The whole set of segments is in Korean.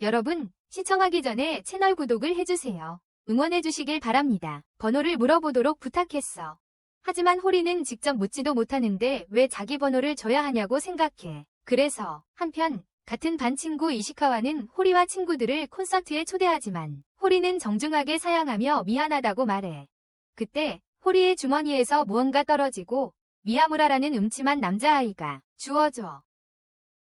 여러분, 시청하기 전에 채널 구독을 해주세요. 응원해주시길 바랍니다. 번호를 물어보도록 부탁했어. 하지만 호리는 직접 묻지도 못하는데 왜 자기 번호를 줘야 하냐고 생각해. 그래서 한편 같은 반 친구 이시카와는 호리와 친구들을 콘서트에 초대하지만 호리는 정중하게 사양하며 미안하다고 말해. 그때 호리의 주머니에서 무언가 떨어지고 미야무라라는 음침한 남자아이가 주워줘.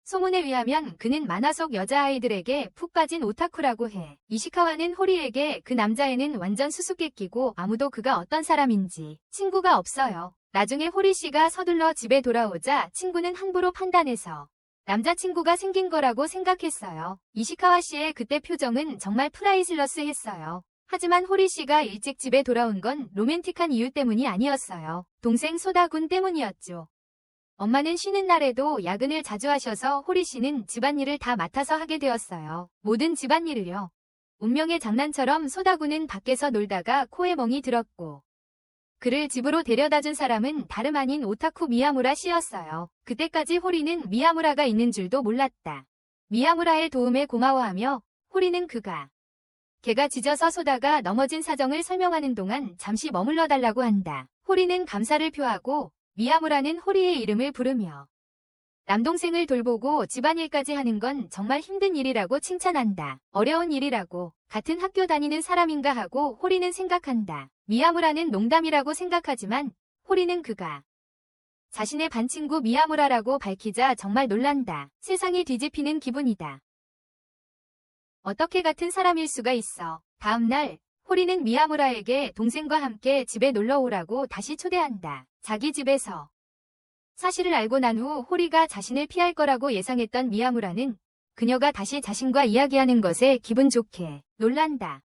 소문에 의하면 그는 만화 속 여자아이들에게 푹 빠진 오타쿠라고 해. 이시카와는 호리에게 그 남자애는 완전 수수께끼고 아무도 그가 어떤 사람인지 친구가 없어요. 나중에 호리씨가 서둘러 집에 돌아오자 친구는 함부로 판단해서 남자친구가 생긴 거라고 생각했어요. 이시카와 씨의 그때 표정은 정말 프라이슬러스했어요. 하지만 호리씨가 일찍 집에 돌아온 건 로맨틱한 이유 때문이 아니었어요. 동생 소다군 때문이었죠. 엄마는 쉬는 날에도 야근을 자주 하셔서 호리씨는 집안일을 다 맡아서 하게 되었어요. 모든 집안일을요. 운명의 장난처럼 소다군은 밖에서 놀다가 코에 멍이 들었고 그를 집으로 데려다준 사람은 다름 아닌 오타쿠 미야무라 씨였어요. 그때까지 호리는 미야무라가 있는 줄도 몰랐다. 미야무라의 도움에 고마워하며 호리는 걔가 짖어서 소다가 넘어진 사정을 설명하는 동안 잠시 머물러 달라고 한다. 호리는 감사를 표하고 미야무라는 호리의 이름을 부르며 남동생을 돌보고 집안일까지 하는 건 정말 힘든 일이라고 칭찬한다. 어려운 일이라고 같은 학교 다니는 사람인가 하고 호리는 생각한다. 미야무라는 농담이라고 생각하지만 호리는 자신의 반친구 미야무라라고 밝히자 정말 놀란다. 세상이 뒤집히는 기분이다. 어떻게 같은 사람일 수가 있어. 다음날 호리는 미야무라에게 동생과 함께 집에 놀러 오라고 다시 초대한다. 자기 집에서. 사실을 알고 난 후 호리가 자신을 피할 거라고 예상했던 미야무라는 그녀가 다시 자신과 이야기하는 것에 기분 좋게 놀란다.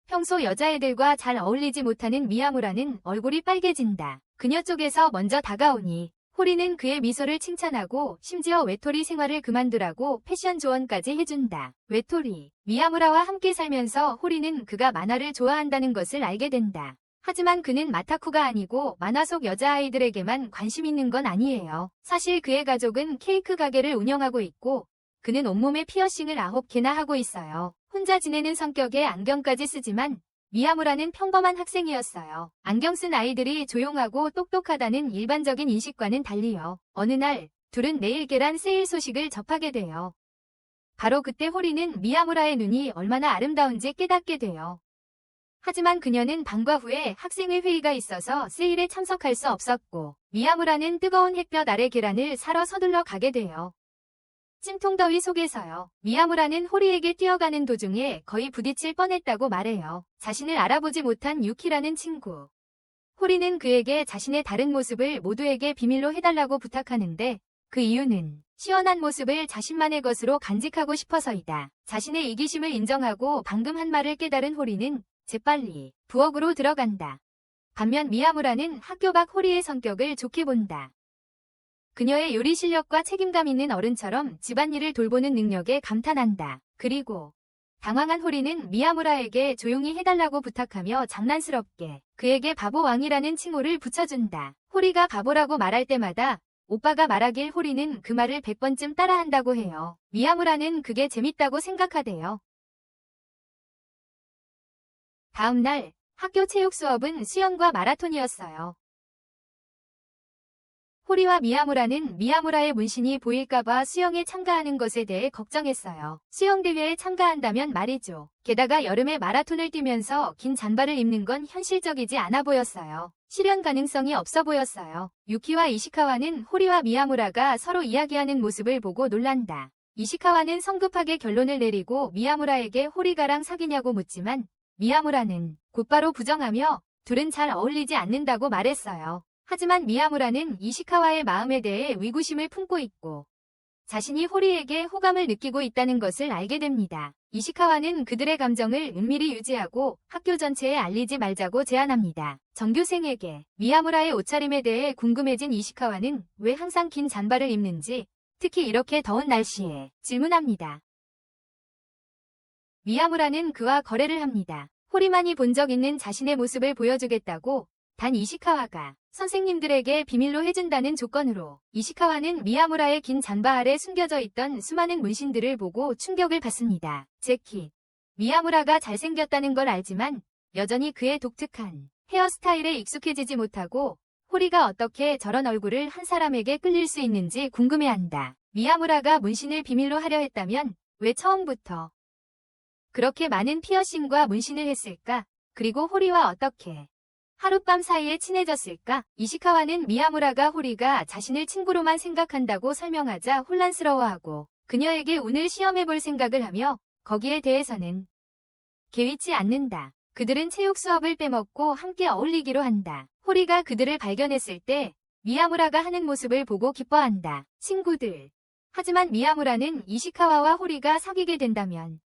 평소 여자애들과 잘 어울리지 못하는 미야무라는 얼굴이 빨개진다. 그녀 쪽에서 먼저 다가오니 호리는 그의 미소를 칭찬하고 심지어 외톨이 생활을 그만두라고 패션 조언까지 해준다. 외톨이. 미야무라와 함께 살면서 호리는 그가 만화를 좋아한다는 것을 알게 된다. 하지만 그는 마타쿠가 아니고 만화 속 여자아이들에게만 관심 있는 건 아니에요. 사실 그의 가족은 케이크 가게를 운영하고 있고 그는 온몸에 피어싱을 9개나 하고 있어요. 혼자 지내는 성격에 안경까지 쓰지만 미야무라는 평범한 학생이었어요. 안경 쓴 아이들이 조용하고 똑똑하다는 일반적인 인식과는 달리요. 어느 날 둘은 내일 계란 세일 소식을 접하게 돼요. 바로 그때 호리는 미야무라의 눈이 얼마나 아름다운지 깨닫게 돼요. 하지만 그녀는 방과 후에 학생회 회의가 있어서 세일에 참석할 수 없었고 미야무라는 뜨거운 햇볕 아래 계란을 사러 서둘러 가게 돼요. 찜통더위 속에서요. 미야무라는 호리에게 뛰어가는 도중에 거의 부딪힐 뻔했다고 말해요. 자신을 알아보지 못한 유키라는 친구. 호리는 그에게 자신의 다른 모습을 모두에게 비밀로 해달라고 부탁하는데 그 이유는 시원한 모습을 자신만의 것으로 간직하고 싶어서이다. 자신의 이기심을 인정하고 방금 한 말을 깨달은 호리는 재빨리 부엌으로 들어간다. 반면 미야무라는 학교 밖 호리의 성격을 좋게 본다. 그녀의 요리 실력과 책임감 있는 어른처럼 집안일을 돌보는 능력에 감탄한다. 그리고 당황한 호리는 미야무라에게 조용히 해달라고 부탁하며 장난스럽게 그에게 바보왕이라는 칭호를 붙여준다. 호리가 바보라고 말할 때마다 오빠가 말하길 호리는 그 말을 100번쯤 따라한다고 해요. 미야무라는 그게 재밌다고 생각하대요. 다음 날 학교 체육 수업은 수영과 마라톤이었어요. 호리와 미야무라는 미야무라의 문신이 보일까봐 수영에 참가하는 것에 대해 걱정했어요. 수영대회에 참가한다면 말이죠. 게다가 여름에 마라톤을 뛰면서 긴 잠바를 입는 건 현실적이지 않아 보였어요. 실현 가능성이 없어 보였어요. 유키와 이시카와는 호리와 미야무라가 서로 이야기하는 모습을 보고 놀란다. 이시카와는 성급하게 결론을 내리고 미야무라에게 호리가랑 사귀냐고 묻지만 미야무라는 곧바로 부정하며 둘은 잘 어울리지 않는다고 말했어요. 하지만 미야무라는 이시카와의 마음에 대해 의구심을 품고 있고 자신이 호리에게 호감을 느끼고 있다는 것을 알게 됩니다. 이시카와는 그들의 감정을 은밀히 유지하고 학교 전체에 알리지 말자고 제안합니다. 전교생에게 미야무라의 옷차림에 대해 궁금해진 이시카와는 왜 항상 긴 잠바를 입는지 특히 이렇게 더운 날씨에 질문합니다. 미야무라는 그와 거래를 합니다. 호리만이 본 적 있는 자신의 모습을 보여주겠다고 단 이시카와가 선생님들에게 비밀로 해준다는 조건으로 이시카와는 미야무라의 긴 잠바 아래 숨겨져 있던 수많은 문신들을 보고 충격을 받습니다. 재킷. 미야무라가 잘생겼다는 걸 알지만 여전히 그의 독특한 헤어스타일에 익숙해지지 못하고 호리가 어떻게 저런 얼굴을 한 사람에게 끌릴 수 있는지 궁금해한다. 미야무라가 문신을 비밀로 하려 했다면 왜 처음부터 그렇게 많은 피어싱과 문신을 했을까? 그리고 호리와 어떻게 하룻밤 사이에 친해졌을까? 이시카와는 미야무라가 호리가 자신을 친구로만 생각한다고 설명하자 혼란스러워하고 그녀에게 오늘 시험해볼 생각을 하며 거기에 대해서는 개의치 않는다. 그들은 체육 수업을 빼먹고 함께 어울리기로 한다. 호리가 그들을 발견했을 때 미야무라가 하는 모습을 보고 기뻐한다. 친구들. 하지만 미야무라는 이시카와와 호리가 사귀게 된다면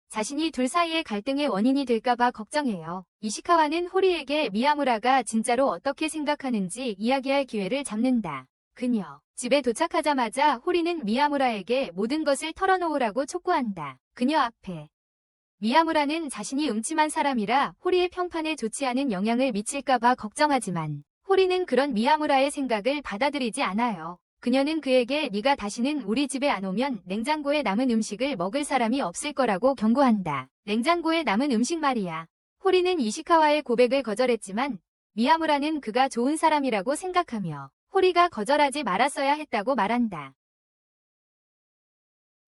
자신이 둘 사이의 갈등의 원인이 될까봐 걱정해요. 이시카와는 호리에게 미야무라가 진짜로 어떻게 생각하는지 이야기할 기회를 잡는다. 그녀. 집에 도착하자마자 호리는 미야무라에게 모든 것을 털어놓으라고 촉구한다. 그녀 앞에. 미야무라는 자신이 음침한 사람이라 호리의 평판에 좋지 않은 영향을 미칠까봐 걱정하지만 호리는 그런 미야무라의 생각을 받아들이지 않아요. 그녀는 그에게 네가 다시는 우리 집에 안 오면 냉장고에 남은 음식을 먹을 사람이 없을 거라고 경고한다. 냉장고에 남은 음식 말이야. 호리는 이시카와의 고백을 거절했지만 미야무라는 그가 좋은 사람이라고 생각하며 호리가 거절하지 말았어야 했다고 말한다.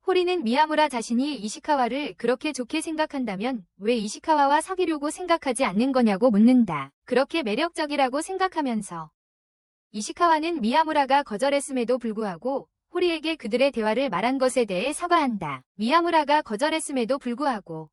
호리는 미야무라 자신이 이시카와를 그렇게 좋게 생각한다면 왜 이시카와와 사귀려고 생각하지 않는 거냐고 묻는다. 그렇게 매력적이라고 생각하면서 이시카와는 미야무라가 거절했음에도 불구하고 호리에게 그들의 대화를 말한 것에 대해 사과한다. 미야무라가 거절했음에도 불구하고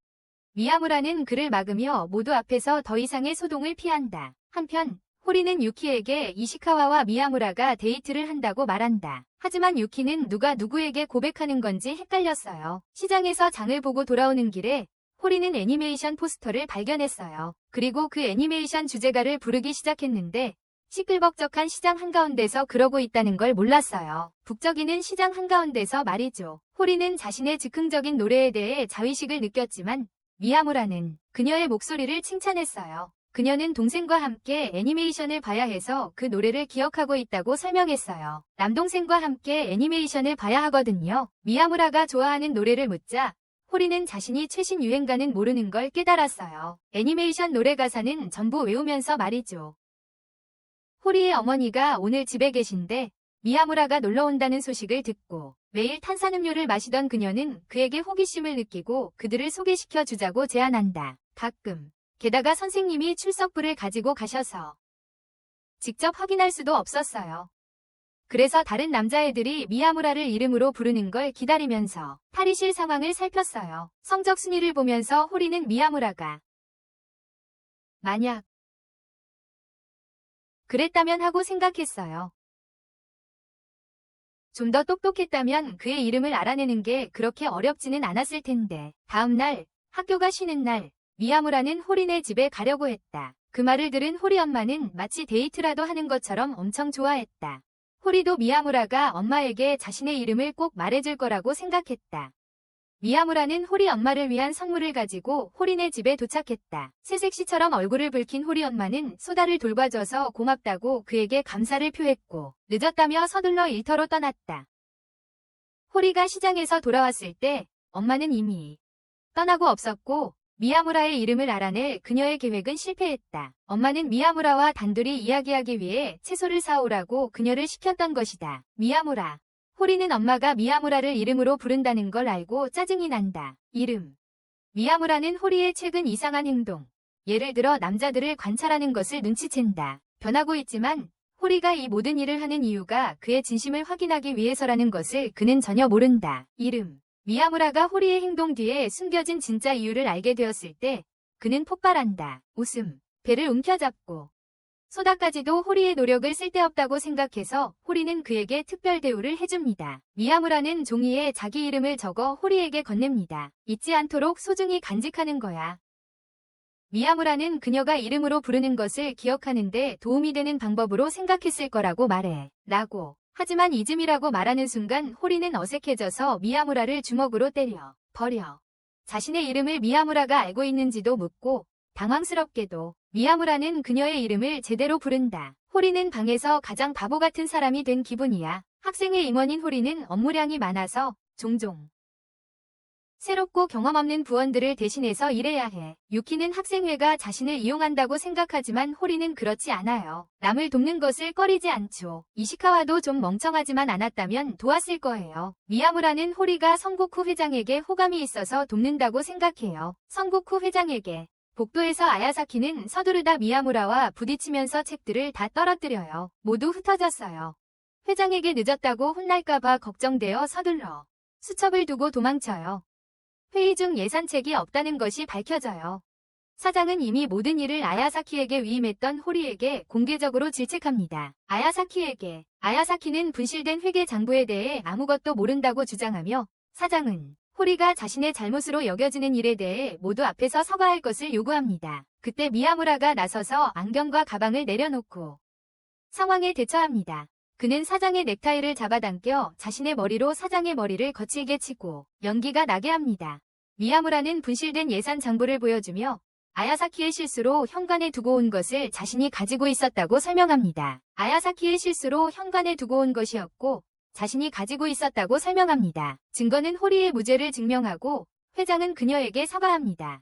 미야무라는 그를 막으며 모두 앞에서 더 이상의 소동을 피한다. 한편 호리는 유키에게 이시카와와 미야무라가 데이트를 한다고 말한다. 하지만 유키는 누가 누구에게 고백하는 건지 헷갈렸어요. 시장에서 장을 보고 돌아오는 길에 호리는 애니메이션 포스터를 발견했어요. 그리고 그 애니메이션 주제가를 부르기 시작했는데 시끌벅적한 시장 한가운데서 그러고 있다는 걸 몰랐어요. 북적이는 시장 한가운데서 말이죠. 호리는 자신의 즉흥적인 노래에 대해 자의식을 느꼈지만 미야무라는 그녀의 목소리를 칭찬했어요. 그녀는 동생과 함께 애니메이션을 봐야 해서 그 노래를 기억하고 있다고 설명했어요. 남동생과 함께 애니메이션을 봐야 하거든요. 미야무라가 좋아하는 노래를 묻자 호리는 자신이 최신 유행가는 모르는 걸 깨달았어요. 애니메이션 노래 가사는 전부 외우면서 말이죠. 호리의 어머니가 오늘 집에 계신데 미야무라가 놀러 온다는 소식을 듣고 매일 탄산음료를 마시던 그녀는 그에게 호기심을 느끼고 그들을 소개시켜 주자고 제안한다. 가끔. 게다가 선생님이 출석부를 가지고 가셔서 직접 확인할 수도 없었어요. 그래서 다른 남자애들이 미야무라를 이름으로 부르는 걸 기다리면서 탈의실 상황을 살폈어요. 성적 순위를 보면서 호리는 미야무라가 만약 그랬다면 하고 생각했어요. 좀 더 똑똑했다면 그의 이름을 알아내는 게 그렇게 어렵지는 않았을 텐데. 다음 날, 학교가 쉬는 날, 미야무라는 호리네 집에 가려고 했다. 그 말을 들은 호리 엄마는 마치 데이트라도 하는 것처럼 엄청 좋아했다. 호리도 미야무라가 엄마에게 자신의 이름을 꼭 말해줄 거라고 생각했다. 미야무라는 호리 엄마를 위한 선물을 가지고 호리네 집에 도착했다. 새색시처럼 얼굴을 붉힌 호리 엄마는 소다를 돌봐줘서 고맙다고 그에게 감사를 표했고 늦었다며 서둘러 일터로 떠났다. 호리가 시장에서 돌아왔을 때 엄마는 이미 떠나고 없었고 미야무라의 이름을 알아낼 그녀의 계획은 실패했다. 엄마는 미야무라와 단둘이 이야기하기 위해 채소를 사오라고 그녀를 시켰던 것이다. 미야무라. 호리는 엄마가 미야무라를 이름으로 부른다는 걸 알고 짜증이 난다. 이름. 미야무라는 호리의 최근 이상한 행동. 예를 들어 남자들을 관찰하는 것을 눈치챈다. 변하고 있지만 호리가 이 모든 일을 하는 이유가 그의 진심을 확인하기 위해서라는 것을 그는 전혀 모른다. 이름. 미야무라가 호리의 행동 뒤에 숨겨진 진짜 이유를 알게 되었을 때 그는 폭발한다. 웃음. 배를 움켜잡고. 소다까지도 호리의 노력을 쓸데없다고 생각해서 호리는 그에게 특별 대우를 해줍니다. 미야무라는 종이에 자기 이름을 적어 호리에게 건넵니다. 잊지 않도록 소중히 간직하는 거야. 미야무라는 그녀가 이름으로 부르는 것을 기억하는데 도움이 되는 방법으로 생각했을 거라고 말해. 라고. 하지만 잊음이라고 말하는 순간 호리는 어색해져서 미야무라를 주먹으로 때려 버려. 자신의 이름을 미야무라가 알고 있는지도 묻고 당황스럽게도 미야무라는 그녀의 이름을 제대로 부른다. 호리는 방에서 가장 바보 같은 사람이 된 기분이야. 학생회 임원인 호리는 업무량이 많아서 종종 새롭고 경험 없는 부원들을 대신해서 일해야 해. 유키는 학생회가 자신을 이용한다고 생각하지만 호리는 그렇지 않아요. 남을 돕는 것을 꺼리지 않죠. 이시카와도 좀 멍청하지만 않았다면 도왔을 거예요. 미야무라는 호리가 성고쿠 회장에게 호감이 있어서 돕는다고 생각해요. 성고쿠 회장에게 복도에서 아야사키는 서두르다 미야무라와 부딪히면서 책들을 다 떨어뜨려요. 모두 흩어졌어요. 회장에게 늦었다고 혼날까봐 걱정되어 서둘러 수첩을 두고 도망쳐요. 회의 중 예산책이 없다는 것이 밝혀져요. 사장은 이미 모든 일을 아야사키에게 위임했던 호리에게 공개적으로 질책합니다. 아야사키는 분실된 회계 장부에 대해 아무것도 모른다고 주장하며 사장은 호리가 자신의 잘못으로 여겨지는 일에 대해 모두 앞에서 서가할 것을 요구합니다. 그때 미야무라가 나서서 안경과 가방을 내려놓고 상황에 대처합니다. 그는 사장의 넥타이를 잡아당겨 자신의 머리로 사장의 머리를 거칠게 치고 연기가 나게 합니다. 미야무라는 분실된 예산 장부를 보여주며 아야사키의 실수로 현관에 두고 온 것을 자신이 가지고 있었다고 설명합니다. 아야사키의 실수로 현관에 두고 온 것이었고 자신이 가지고 있었다고 설명합니다. 증거는 호리의 무죄를 증명하고 회장은 그녀에게 사과합니다.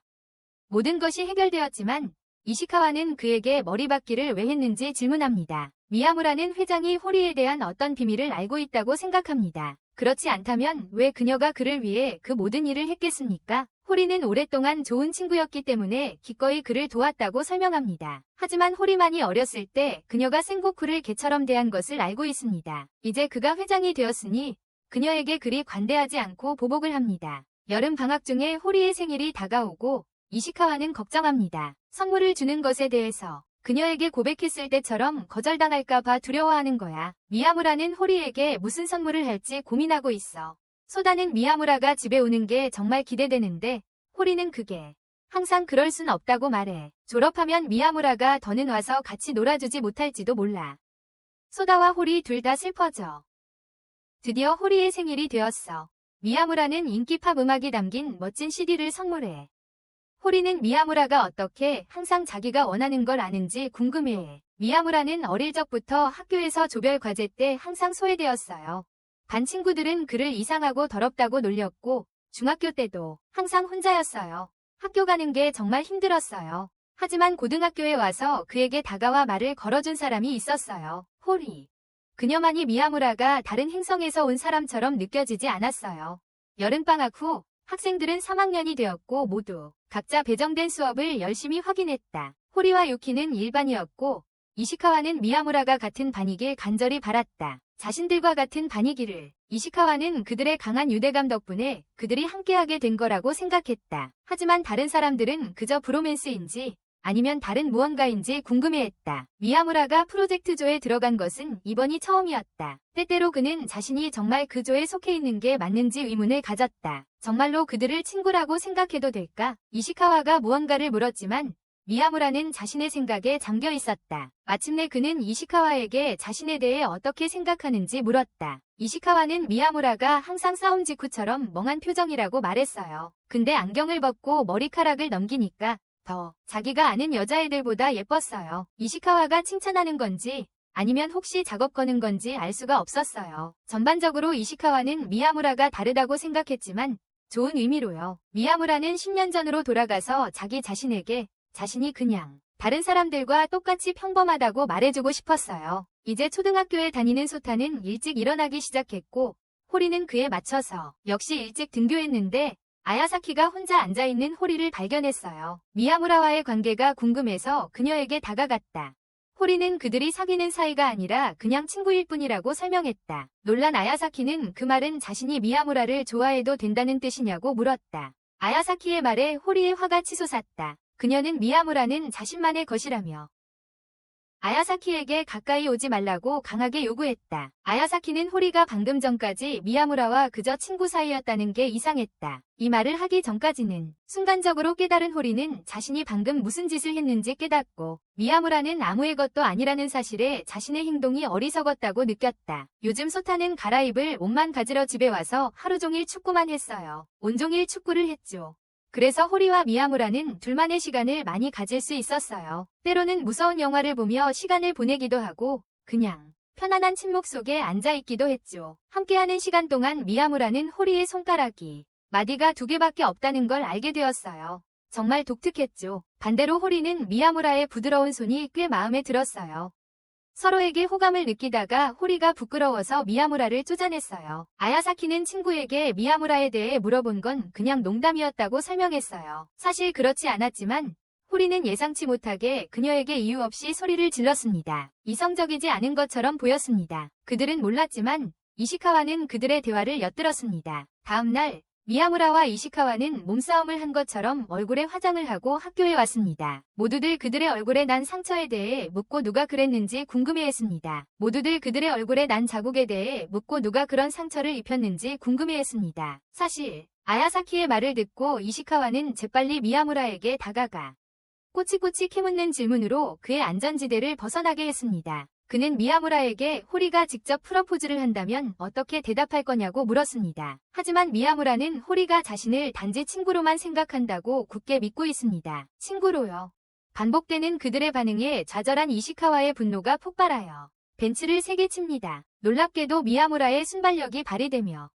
모든 것이 해결되었지만 이시카와는 그에게 머리박기를 왜 했는지 질문합니다. 미야무라는 회장이 호리에 대한 어떤 비밀을 알고 있다고 생각합니다. 그렇지 않다면 왜 그녀가 그를 위해 그 모든 일을 했겠습니까? 호리는 오랫동안 좋은 친구였기 때문에 기꺼이 그를 도왔다고 설명합니다. 하지만 호리만이 어렸을 때 그녀가 생고쿠를 개처럼 대한 것을 알고 있습니다. 이제 그가 회장이 되었으니 그녀에게 그리 관대하지 않고 보복을 합니다. 여름 방학 중에 호리의 생일이 다가오고 이시카와는 걱정합니다. 선물을 주는 것에 대해서 그녀에게 고백했을 때처럼 거절당할까봐 두려워하는 거야. 미야무라는 호리에게 무슨 선물을 할지 고민하고 있어. 소다는 미야무라가 집에 오는 게 정말 기대되는데 호리는 그게 항상 그럴 순 없다고 말해. 졸업하면 미야무라가 더는 와서 같이 놀아주지 못할지도 몰라. 소다와 호리 둘 다 슬퍼져. 드디어 호리의 생일이 되었어. 미야무라는 인기 팝 음악이 담긴 멋진 CD를 선물해. 호리는 미야무라가 어떻게 항상 자기가 원하는 걸 아는지 궁금해해. 미야무라는 어릴 적부터 학교에서 조별 과제 때 항상 소외되었어요. 반 친구들은 그를 이상하고 더럽다고 놀렸고 중학교 때도 항상 혼자였어요. 학교 가는 게 정말 힘들었어요. 하지만 고등학교에 와서 그에게 다가와 말을 걸어준 사람이 있었어요. 호리. 그녀만이 미야무라가 다른 행성에서 온 사람처럼 느껴지지 않았어요. 여름방학 후 학생들은 3학년이 되었고 모두 각자 배정된 수업을 열심히 확인했다. 호리와 유키는 일반이었고 이시카와는 미야무라가 같은 반이길 간절히 바랐다. 자신들과 같은 반이기를. 이시카와는 그들의 강한 유대감 덕분에 그들이 함께하게 된 거라고 생각했다. 하지만 다른 사람들은 그저 브로맨스인지 아니면 다른 무언가인지 궁금해했다. 미야무라가 프로젝트 조에 들어간 것은 이번이 처음이었다. 때때로 그는 자신이 정말 그 조에 속해 있는 게 맞는지 의문을 가졌다. 정말로 그들을 친구라고 생각해도 될까? 이시카와가 무언가를 물었지만 미야무라는 자신의 생각에 잠겨 있었다. 마침내 그는 이시카와에게 자신에 대해 어떻게 생각하는지 물었다. 이시카와는 미야무라가 항상 싸움 직후처럼 멍한 표정이라고 말했어요. 근데 안경을 벗고 머리카락을 넘기니까 더 자기가 아는 여자애들보다 예뻤어요. 이시카와가 칭찬하는 건지 아니면 혹시 작업 거는 건지 알 수가 없었어요. 전반적으로 이시카와는 미야무라가 다르다고 생각했지만 좋은 의미로요. 미야무라는 10년 전으로 돌아가서 자기 자신에게 자신이 그냥 다른 사람들과 똑같이 평범하다고 말해주고 싶었어요. 이제 초등학교에 다니는 소타는 일찍 일어나기 시작했고 호리는 그에 맞춰서 역시 일찍 등교했는데 아야사키가 혼자 앉아있는 호리를 발견했어요. 미야무라와의 관계가 궁금해서 그녀에게 다가갔다. 호리는 그들이 사귀는 사이가 아니라 그냥 친구일 뿐이라고 설명했다. 놀란 아야사키는 그 말은 자신이 미야무라를 좋아해도 된다는 뜻이냐고 물었다. 아야사키의 말에 호리의 화가 치솟았다. 그녀는 미야무라는 자신만의 것이라며 아야사키에게 가까이 오지 말라고 강하게 요구했다. 아야사키는 호리가 방금 전까지 미야무라와 그저 친구 사이였다는 게 이상했다. 이 말을 하기 전까지는 순간적으로 깨달은 호리는 자신이 방금 무슨 짓을 했는지 깨닫고 미야무라는 아무의 것도 아니라는 사실에 자신의 행동이 어리석었다고 느꼈다. 요즘 소타는 갈아입을 옷만 가지러 집에 와서 하루 종일 축구만 했어요. 온종일 축구를 했죠. 그래서 호리와 미야무라는 둘만의 시간을 많이 가질 수 있었어요. 때로는 무서운 영화를 보며 시간을 보내기도 하고 그냥 편안한 침묵 속에 앉아있기도 했죠. 함께하는 시간 동안 미야무라는 호리의 손가락이 마디가 2개밖에 없다는 걸 알게 되었어요. 정말 독특했죠. 반대로 호리는 미야무라의 부드러운 손이 꽤 마음에 들었어요. 서로에게 호감을 느끼다가 호리가 부끄러워서 미야무라를 쫓아냈어요. 아야사키는 친구에게 미야무라에 대해 물어본 건 그냥 농담이었다고 설명했어요. 사실 그렇지 않았지만 호리는 예상치 못하게 그녀에게 이유 없이 소리를 질렀습니다. 이성적이지 않은 것처럼 보였습니다. 그들은 몰랐지만 이시카와는 그들의 대화를 엿들었습니다. 다음 날 미야무라와 이시카와는 몸싸움을 한 것처럼 얼굴에 화장을 하고 학교에 왔습니다. 모두들 그들의 얼굴에 난 상처에 대해 묻고 누가 그랬는지 궁금해했습니다. 모두들 그들의 얼굴에 난 자국에 대해 묻고 누가 그런 상처를 입혔는지 궁금해했습니다. 사실 아야사키의 말을 듣고 이시카와는 재빨리 미야무라에게 다가가 꼬치꼬치 캐묻는 질문으로 그의 안전지대를 벗어나게 했습니다. 그는 미야무라에게 호리가 직접 프러포즈를 한다면 어떻게 대답할 거냐고 물었습니다. 하지만 미야무라는 호리가 자신을 단지 친구로만 생각한다고 굳게 믿고 있습니다. 친구로요. 반복되는 그들의 반응에 좌절한 이시카와의 분노가 폭발하여 벤치를 3개 칩니다. 놀랍게도 미야무라의 순발력이 발휘되며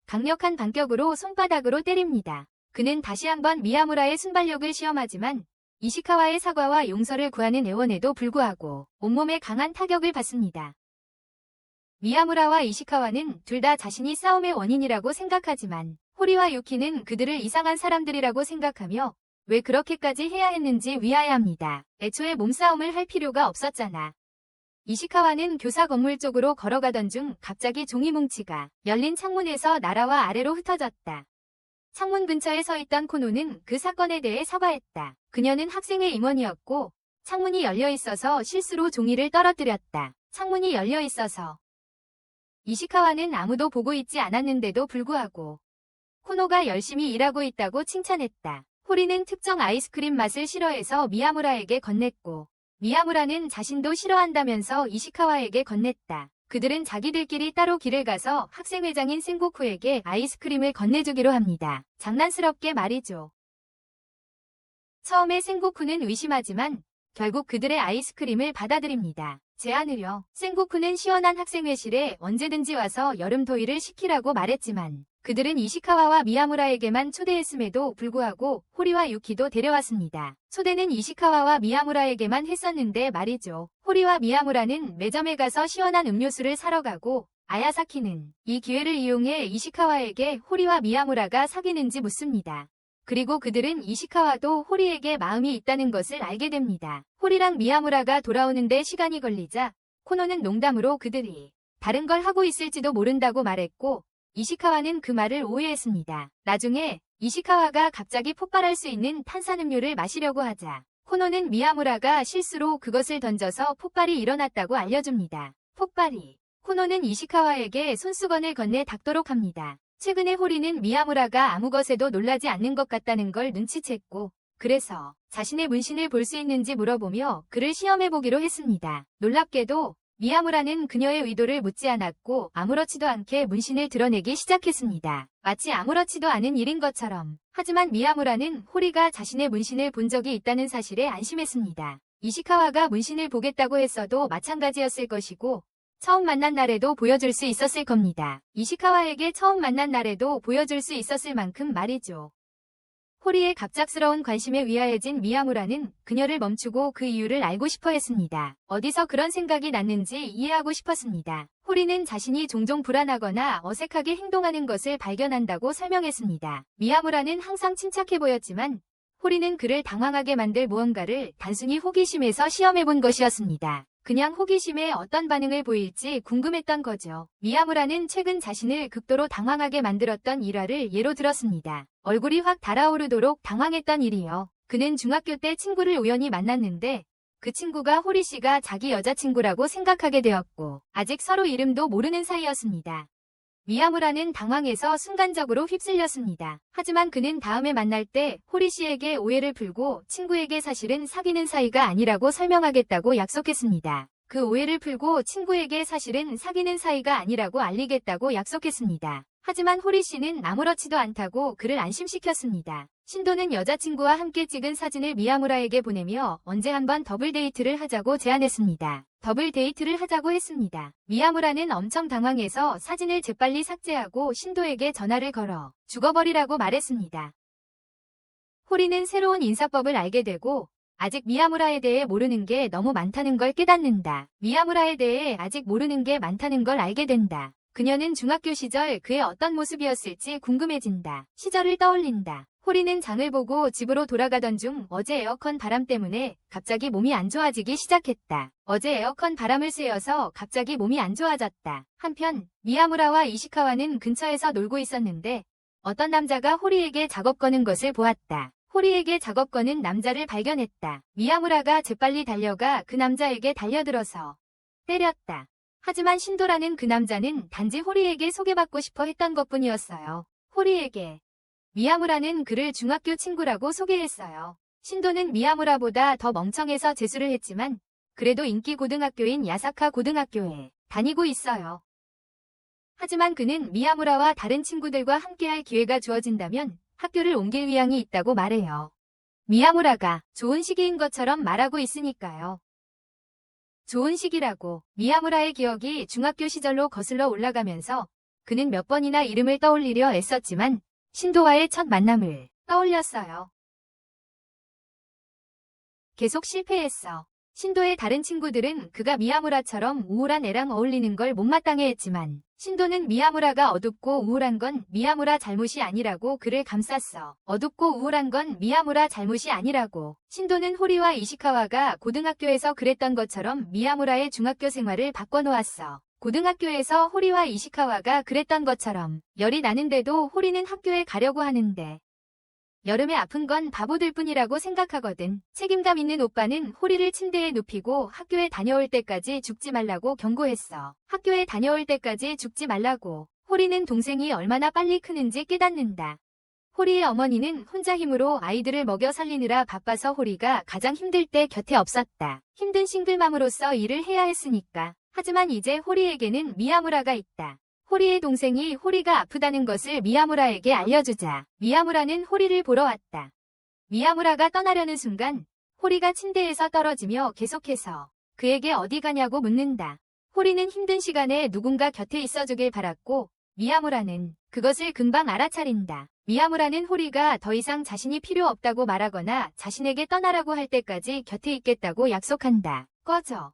강력한 반격으로 손바닥으로 때립니다. 그는 다시 한번 미야무라의 순발력을 시험하지만 이시카와의 사과와 용서를 구하는 애원에도 불구하고 온몸에 강한 타격을 받습니다. 미야무라와 이시카와는 둘 다 자신이 싸움의 원인이라고 생각하지만 호리와 유키는 그들을 이상한 사람들이라고 생각하며 왜 그렇게까지 해야 했는지 위하여합니다. 애초에 몸싸움을 할 필요가 없었잖아. 이시카와는 교사 건물 쪽으로 걸어가던 중 갑자기 종이 뭉치가 열린 창문에서 나라와 아래로 흩어졌다. 창문 근처에 서 있던 코노는 그 사건에 대해 사과했다. 그녀는 학생의 임원이었고 창문이 열려 있어서 실수로 종이를 떨어뜨렸다. 창문이 열려 있어서 이시카와는 아무도 보고 있지 않았는데도 불구하고 코노가 열심히 일하고 있다고 칭찬했다. 호리는 특정 아이스크림 맛을 싫어해서 미야무라에게 건넸고 미야무라는 자신도 싫어한다면서 이시카와에게 건넸다. 그들은 자기들끼리 따로 길을 가서 학생회장인 센고쿠에게 아이스크림을 건네주기로 합니다. 장난스럽게 말이죠. 처음에 센고쿠는 의심하지만 결국 그들의 아이스크림을 받아들입니다. 제안을요. 센고쿠는 시원한 학생회실에 언제든지 와서 여름 더위를 식히라고 말했지만 그들은 이시카와와 미야무라에게만 초대했음에도 불구하고 호리와 유키도 데려왔습니다. 초대는 이시카와와 미야무라에게만 했었는데 말이죠. 호리와 미야무라는 매점에 가서 시원한 음료수를 사러 가고 아야사키는 이 기회를 이용해 이시카와에게 호리와 미야무라가 사귀는지 묻습니다. 그리고 그들은 이시카와도 호리에게 마음이 있다는 것을 알게 됩니다. 호리랑 미야무라가 돌아오는데 시간이 걸리자 코노는 농담으로 그들이 다른 걸 하고 있을지도 모른다고 말했고 이시카와는 그 말을 오해했습니다. 나중에 이시카와가 갑자기 폭발할 수 있는 탄산음료를 마시려고 하자 코노는 미야무라가 실수로 그것을 던져서 폭발이 일어났다고 알려줍니다. 폭발이. 코노는 이시카와에게 손수건을 건네 닦도록 합니다. 최근에 호리는 미야무라가 아무 것에도 놀라지 않는 것 같다는 걸 눈치챘고 그래서 자신의 문신을 볼 수 있는지 물어보며 그를 시험해보기로 했습니다. 놀랍게도 미야무라는 그녀의 의도를 묻지 않았고 아무렇지도 않게 문신을 드러내기 시작했습니다. 마치 아무렇지도 않은 일인 것처럼. 하지만 미야무라는 호리가 자신의 문신을 본 적이 있다는 사실에 안심했습니다. 이시카와가 문신을 보겠다고 했어도 마찬가지였을 것이고 처음 만난 날에도 보여줄 수 있었을 겁니다. 이시카와에게 처음 만난 날에도 보여줄 수 있었을 만큼 말이죠. 호리의 갑작스러운 관심에 위하여진 미야무라는 그녀를 멈추고 그 이유를 알고 싶어 했습니다. 어디서 그런 생각이 났는지 이해하고 싶었습니다. 호리는 자신이 종종 불안하거나 어색하게 행동하는 것을 발견한다고 설명했습니다. 미야무라는 항상 침착해 보였지만 호리는 그를 당황하게 만들 무언가를 단순히 호기심에서 시험해본 것이었습니다. 그냥 호기심에 어떤 반응을 보일지 궁금했던 거죠. 미야무라는 최근 자신을 극도로 당황하게 만들었던 일화를 예로 들었습니다. 얼굴이 확 달아오르도록 당황했던 일이요. 그는 중학교 때 친구를 우연히 만났는데 그 친구가 호리 씨가 자기 여자친구라고 생각하게 되었고 아직 서로 이름도 모르는 사이였습니다. 미야무라는 당황해서 순간적으로 휩쓸렸습니다. 하지만 그는 다음에 만날 때 호리 씨에게 오해를 풀고 친구에게 사실은 사귀는 사이가 아니라고 설명하겠다고 약속했습니다. 그 오해를 풀고 친구에게 사실은 사귀는 사이가 아니라고 알리겠다고 약속했습니다. 하지만 호리 씨는 아무렇지도 않다고 그를 안심시켰습니다. 신도는 여자친구와 함께 찍은 사진을 미야무라에게 보내며 언제 한번 더블 데이트를 하자고 제안했습니다. 더블 데이트를 하자고 했습니다. 미야무라는 엄청 당황해서 사진을 재빨리 삭제하고 신도에게 전화를 걸어 죽어버리라고 말했습니다. 호리는 새로운 인사법을 알게 되고 아직 미야무라에 대해 모르는 게 너무 많다는 걸 깨닫는다. 미야무라에 대해 아직 모르는 게 많다는 걸 알게 된다. 그녀는 중학교 시절 그의 어떤 모습이었을지 궁금해진다. 시절을 떠올린다. 호리는 장을 보고 집으로 돌아가던 중 어제 에어컨 바람 때문에 갑자기 몸이 안 좋아지기 시작했다. 어제 에어컨 바람을 쐬어서 갑자기 몸이 안 좋아졌다. 한편 미야무라와 이시카와는 근처에서 놀고 있었는데 어떤 남자가 호리에게 작업 거는 것을 보았다. 호리에게 작업 거는 남자를 발견했다. 미야무라가 재빨리 달려가 그 남자에게 달려들어서 때렸다. 하지만 신도라는 그 남자는 단지 호리에게 소개받고 싶어 했던 것뿐이었어요. 호리에게 미야무라는 그를 중학교 친구라고 소개했어요. 신도는 미야무라보다 더 멍청해서 재수를 했지만 그래도 인기 고등학교인 야사카 고등학교에 다니고 있어요. 하지만 그는 미야무라와 다른 친구들과 함께할 기회가 주어진다면 학교를 옮길 의향이 있다고 말해요. 미야무라가 좋은 시기인 것처럼 말하고 있으니까요. 좋은 시기라고. 미야무라의 기억이 중학교 시절로 거슬러 올라가면서 그는 몇 번이나 이름을 떠올리려 애썼지만 신도와의 첫 만남을 떠올렸어요. 계속 실패했어. 신도의 다른 친구들은 그가 미야무라처럼 우울한 애랑 어울리는 걸 못마땅해 했지만 신도는 미야무라가 어둡고 우울한 건 미야무라 잘못이 아니라고 그를 감쌌어. 어둡고 우울한 건 미야무라 잘못이 아니라고. 신도는 호리와 이시카와가 고등학교에서 그랬던 것처럼 미야무라의 중학교 생활을 바꿔놓았어. 고등학교에서 호리와 이시카와가 그랬던 것처럼 열이 나는데도 호리는 학교에 가려고 하는데 여름에 아픈 건 바보들 뿐이라고 생각하거든. 책임감 있는 오빠는 호리를 침대에 눕히고 학교에 다녀올 때까지 죽지 말라고 경고했어. 학교에 다녀올 때까지 죽지 말라고. 호리는 동생이 얼마나 빨리 크는지 깨닫는다. 호리의 어머니는 혼자 힘으로 아이들을 먹여 살리느라 바빠서 호리가 가장 힘들 때 곁에 없었다. 힘든 싱글맘으로서 일을 해야 했으니까. 하지만 이제 호리에게는 미야무라가 있다. 호리의 동생이 호리가 아프다는 것을 미야무라에게 알려주자 미야무라는 호리를 보러 왔다. 미야무라가 떠나려는 순간 호리가 침대에서 떨어지며 계속해서 그에게 어디 가냐고 묻는다. 호리는 힘든 시간에 누군가 곁에 있어주길 바랐고 미야무라는 그것을 금방 알아차린다. 미야무라는 호리가 더 이상 자신이 필요 없다고 말하거나 자신에게 떠나라고 할 때까지 곁에 있겠다고 약속한다. 꺼져.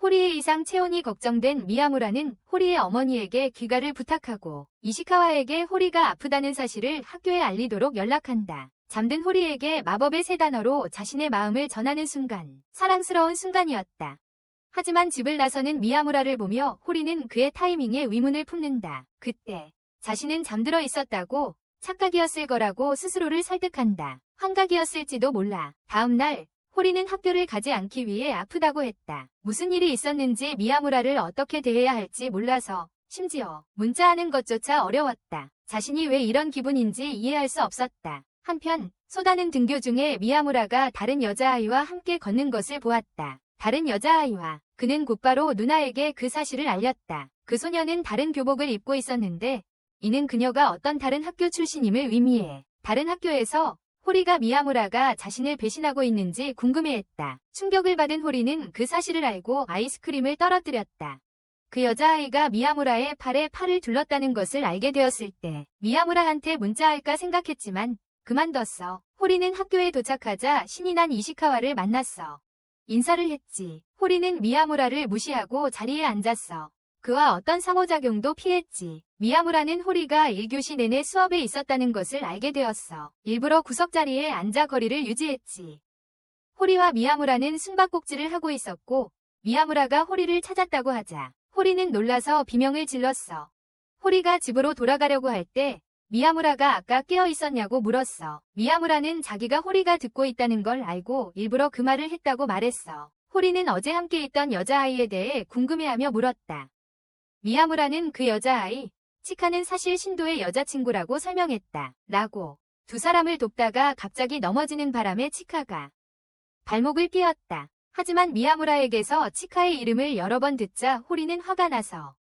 호리의 이상 체온이 걱정된 미야무라는 호리의 어머니에게 귀가를 부탁하고 이시카와에게 호리가 아프다는 사실을 학교에 알리도록 연락한다. 잠든 호리에게 마법의 세 단어로 자신의 마음을 전하는 순간, 사랑스러운 순간이었다. 하지만 집을 나서는 미야무라를 보며 호리는 그의 타이밍에 의문을 품는다. 그때 자신은 잠들어 있었다고, 착각이었을 거라고 스스로를 설득한다. 환각이었을지도 몰라. 다음 날 호리는 학교를 가지 않기 위해 아프다고 했다. 무슨 일이 있었는지 미야무라를 어떻게 대해야 할지 몰라서 심지어 문자하는 것조차 어려웠다. 자신이 왜 이런 기분인지 이해할 수 없었다. 한편 소다는 등교 중에 미야무라가 다른 여자아이와 함께 걷는 것을 보았다. 다른 여자아이와 그는 곧바로 누나에게 그 사실을 알렸다. 그 소녀는 다른 교복을 입고 있었는데 이는 그녀가 어떤 다른 학교 출신임을 의미해 다른 학교에서 호리가 미야무라가 자신을 배신하고 있는지 궁금해했다. 충격을 받은 호리는 그 사실을 알고 아이스크림을 떨어뜨렸다. 그 여자아이가 미야무라의 팔에 팔을 둘렀다는 것을 알게 되었을 때 미야무라한테 문자할까 생각했지만 그만뒀어. 호리는 학교에 도착하자 신이 난 이시카와를 만났어. 인사를 했지. 호리는 미야무라를 무시하고 자리에 앉았어. 그와 어떤 상호작용도 피했지. 미야무라는 호리가 1교시 내내 수업에 있었다는 것을 알게 되었어. 일부러 구석자리에 앉아 거리를 유지했지. 호리와 미야무라는 숨바꼭질을 하고 있었고 미야무라가 호리를 찾았다고 하자 호리는 놀라서 비명을 질렀어. 호리가 집으로 돌아가려고 할 때 미야무라가 아까 깨어 있었냐고 물었어. 미야무라는 자기가 호리가 듣고 있다는 걸 알고 일부러 그 말을 했다고 말했어. 호리는 어제 함께 있던 여자아이에 대해 궁금해하며 물었다. 미야무라는 그 여자아이, 치카는 사실 신도의 여자친구라고 설명했다. 라고. 두 사람을 돕다가 갑자기 넘어지는 바람에 치카가 발목을 삐었다. 하지만 미야무라에게서 치카의 이름을 여러 번 듣자 호리는 화가 나서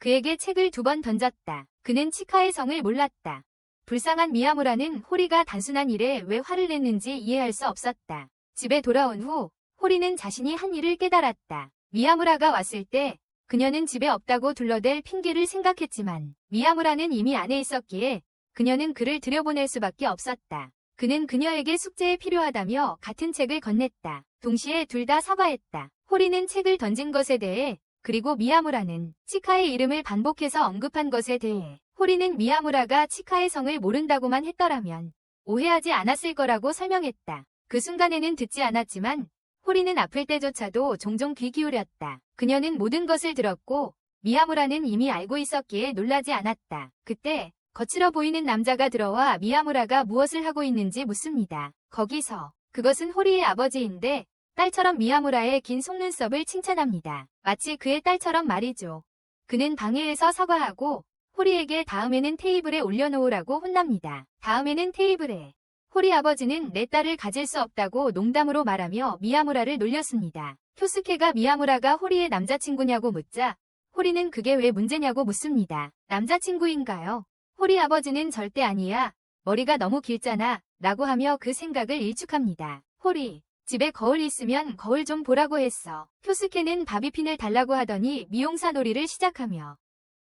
그에게 책을 2번 던졌다. 그는 치카의 성을 몰랐다. 불쌍한 미야무라는 호리가 단순한 일에 왜 화를 냈는지 이해할 수 없었다. 집에 돌아온 후 호리는 자신이 한 일을 깨달았다. 미야무라가 왔을 때 그녀는 집에 없다고 둘러댈 핑계를 생각했지만 미야무라는 이미 안에 있었기에 그녀는 그를 들여보낼 수밖에 없었다. 그는 그녀에게 숙제에 필요하다며 같은 책을 건넸다. 동시에 둘 다 사과했다. 호리는 책을 던진 것에 대해 그리고 미야무라는 치카의 이름을 반복해서 언급한 것에 대해 호리는 미야무라가 치카의 성을 모른다고만 했더라면 오해하지 않았을 거라고 설명했다. 그 순간에는 듣지 않았지만 호리는 아플 때조차도 종종 귀 기울였다. 그녀는 모든 것을 들었고 미야무라는 이미 알고 있었기에 놀라지 않았다. 그때 거칠어 보이는 남자가 들어와 미야무라가 무엇을 하고 있는지 묻습니다. 거기서 그것은 호리의 아버지인데 딸처럼 미야무라의 긴 속눈썹을 칭찬합니다. 마치 그의 딸처럼 말이죠. 그는 방해해서 사과하고 호리에게 다음에는 테이블에 올려놓으라고 혼납니다. 다음에는 테이블에. 호리 아버지는 내 딸을 가질 수 없다고 농담으로 말하며 미야무라를 놀렸습니다. 쿄스케가 미야무라가 호리의 남자친구냐고 묻자 호리는 그게 왜 문제냐고 묻습니다. 남자친구인가요? 호리 아버지는 절대 아니야. 머리가 너무 길잖아. 라고 하며 그 생각을 일축합니다. 호리, 집에 거울 있으면 거울 좀 보라고 했어. 쿄스케는 바비핀을 달라고 하더니 미용사 놀이를 시작하며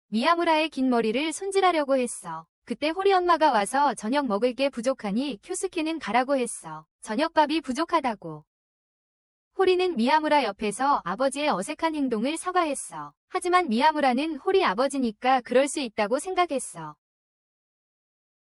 미야무라의 긴 머리를 손질하려고 했어. 그때 호리 엄마가 와서 저녁 먹을 게 부족하니 쿄스케는 가라고 했어. 저녁밥이 부족하다고. 호리는 미야무라 옆에서 아버지의 어색한 행동을 사과했어. 하지만 미야무라는 호리 아버지니까 그럴 수 있다고 생각했어.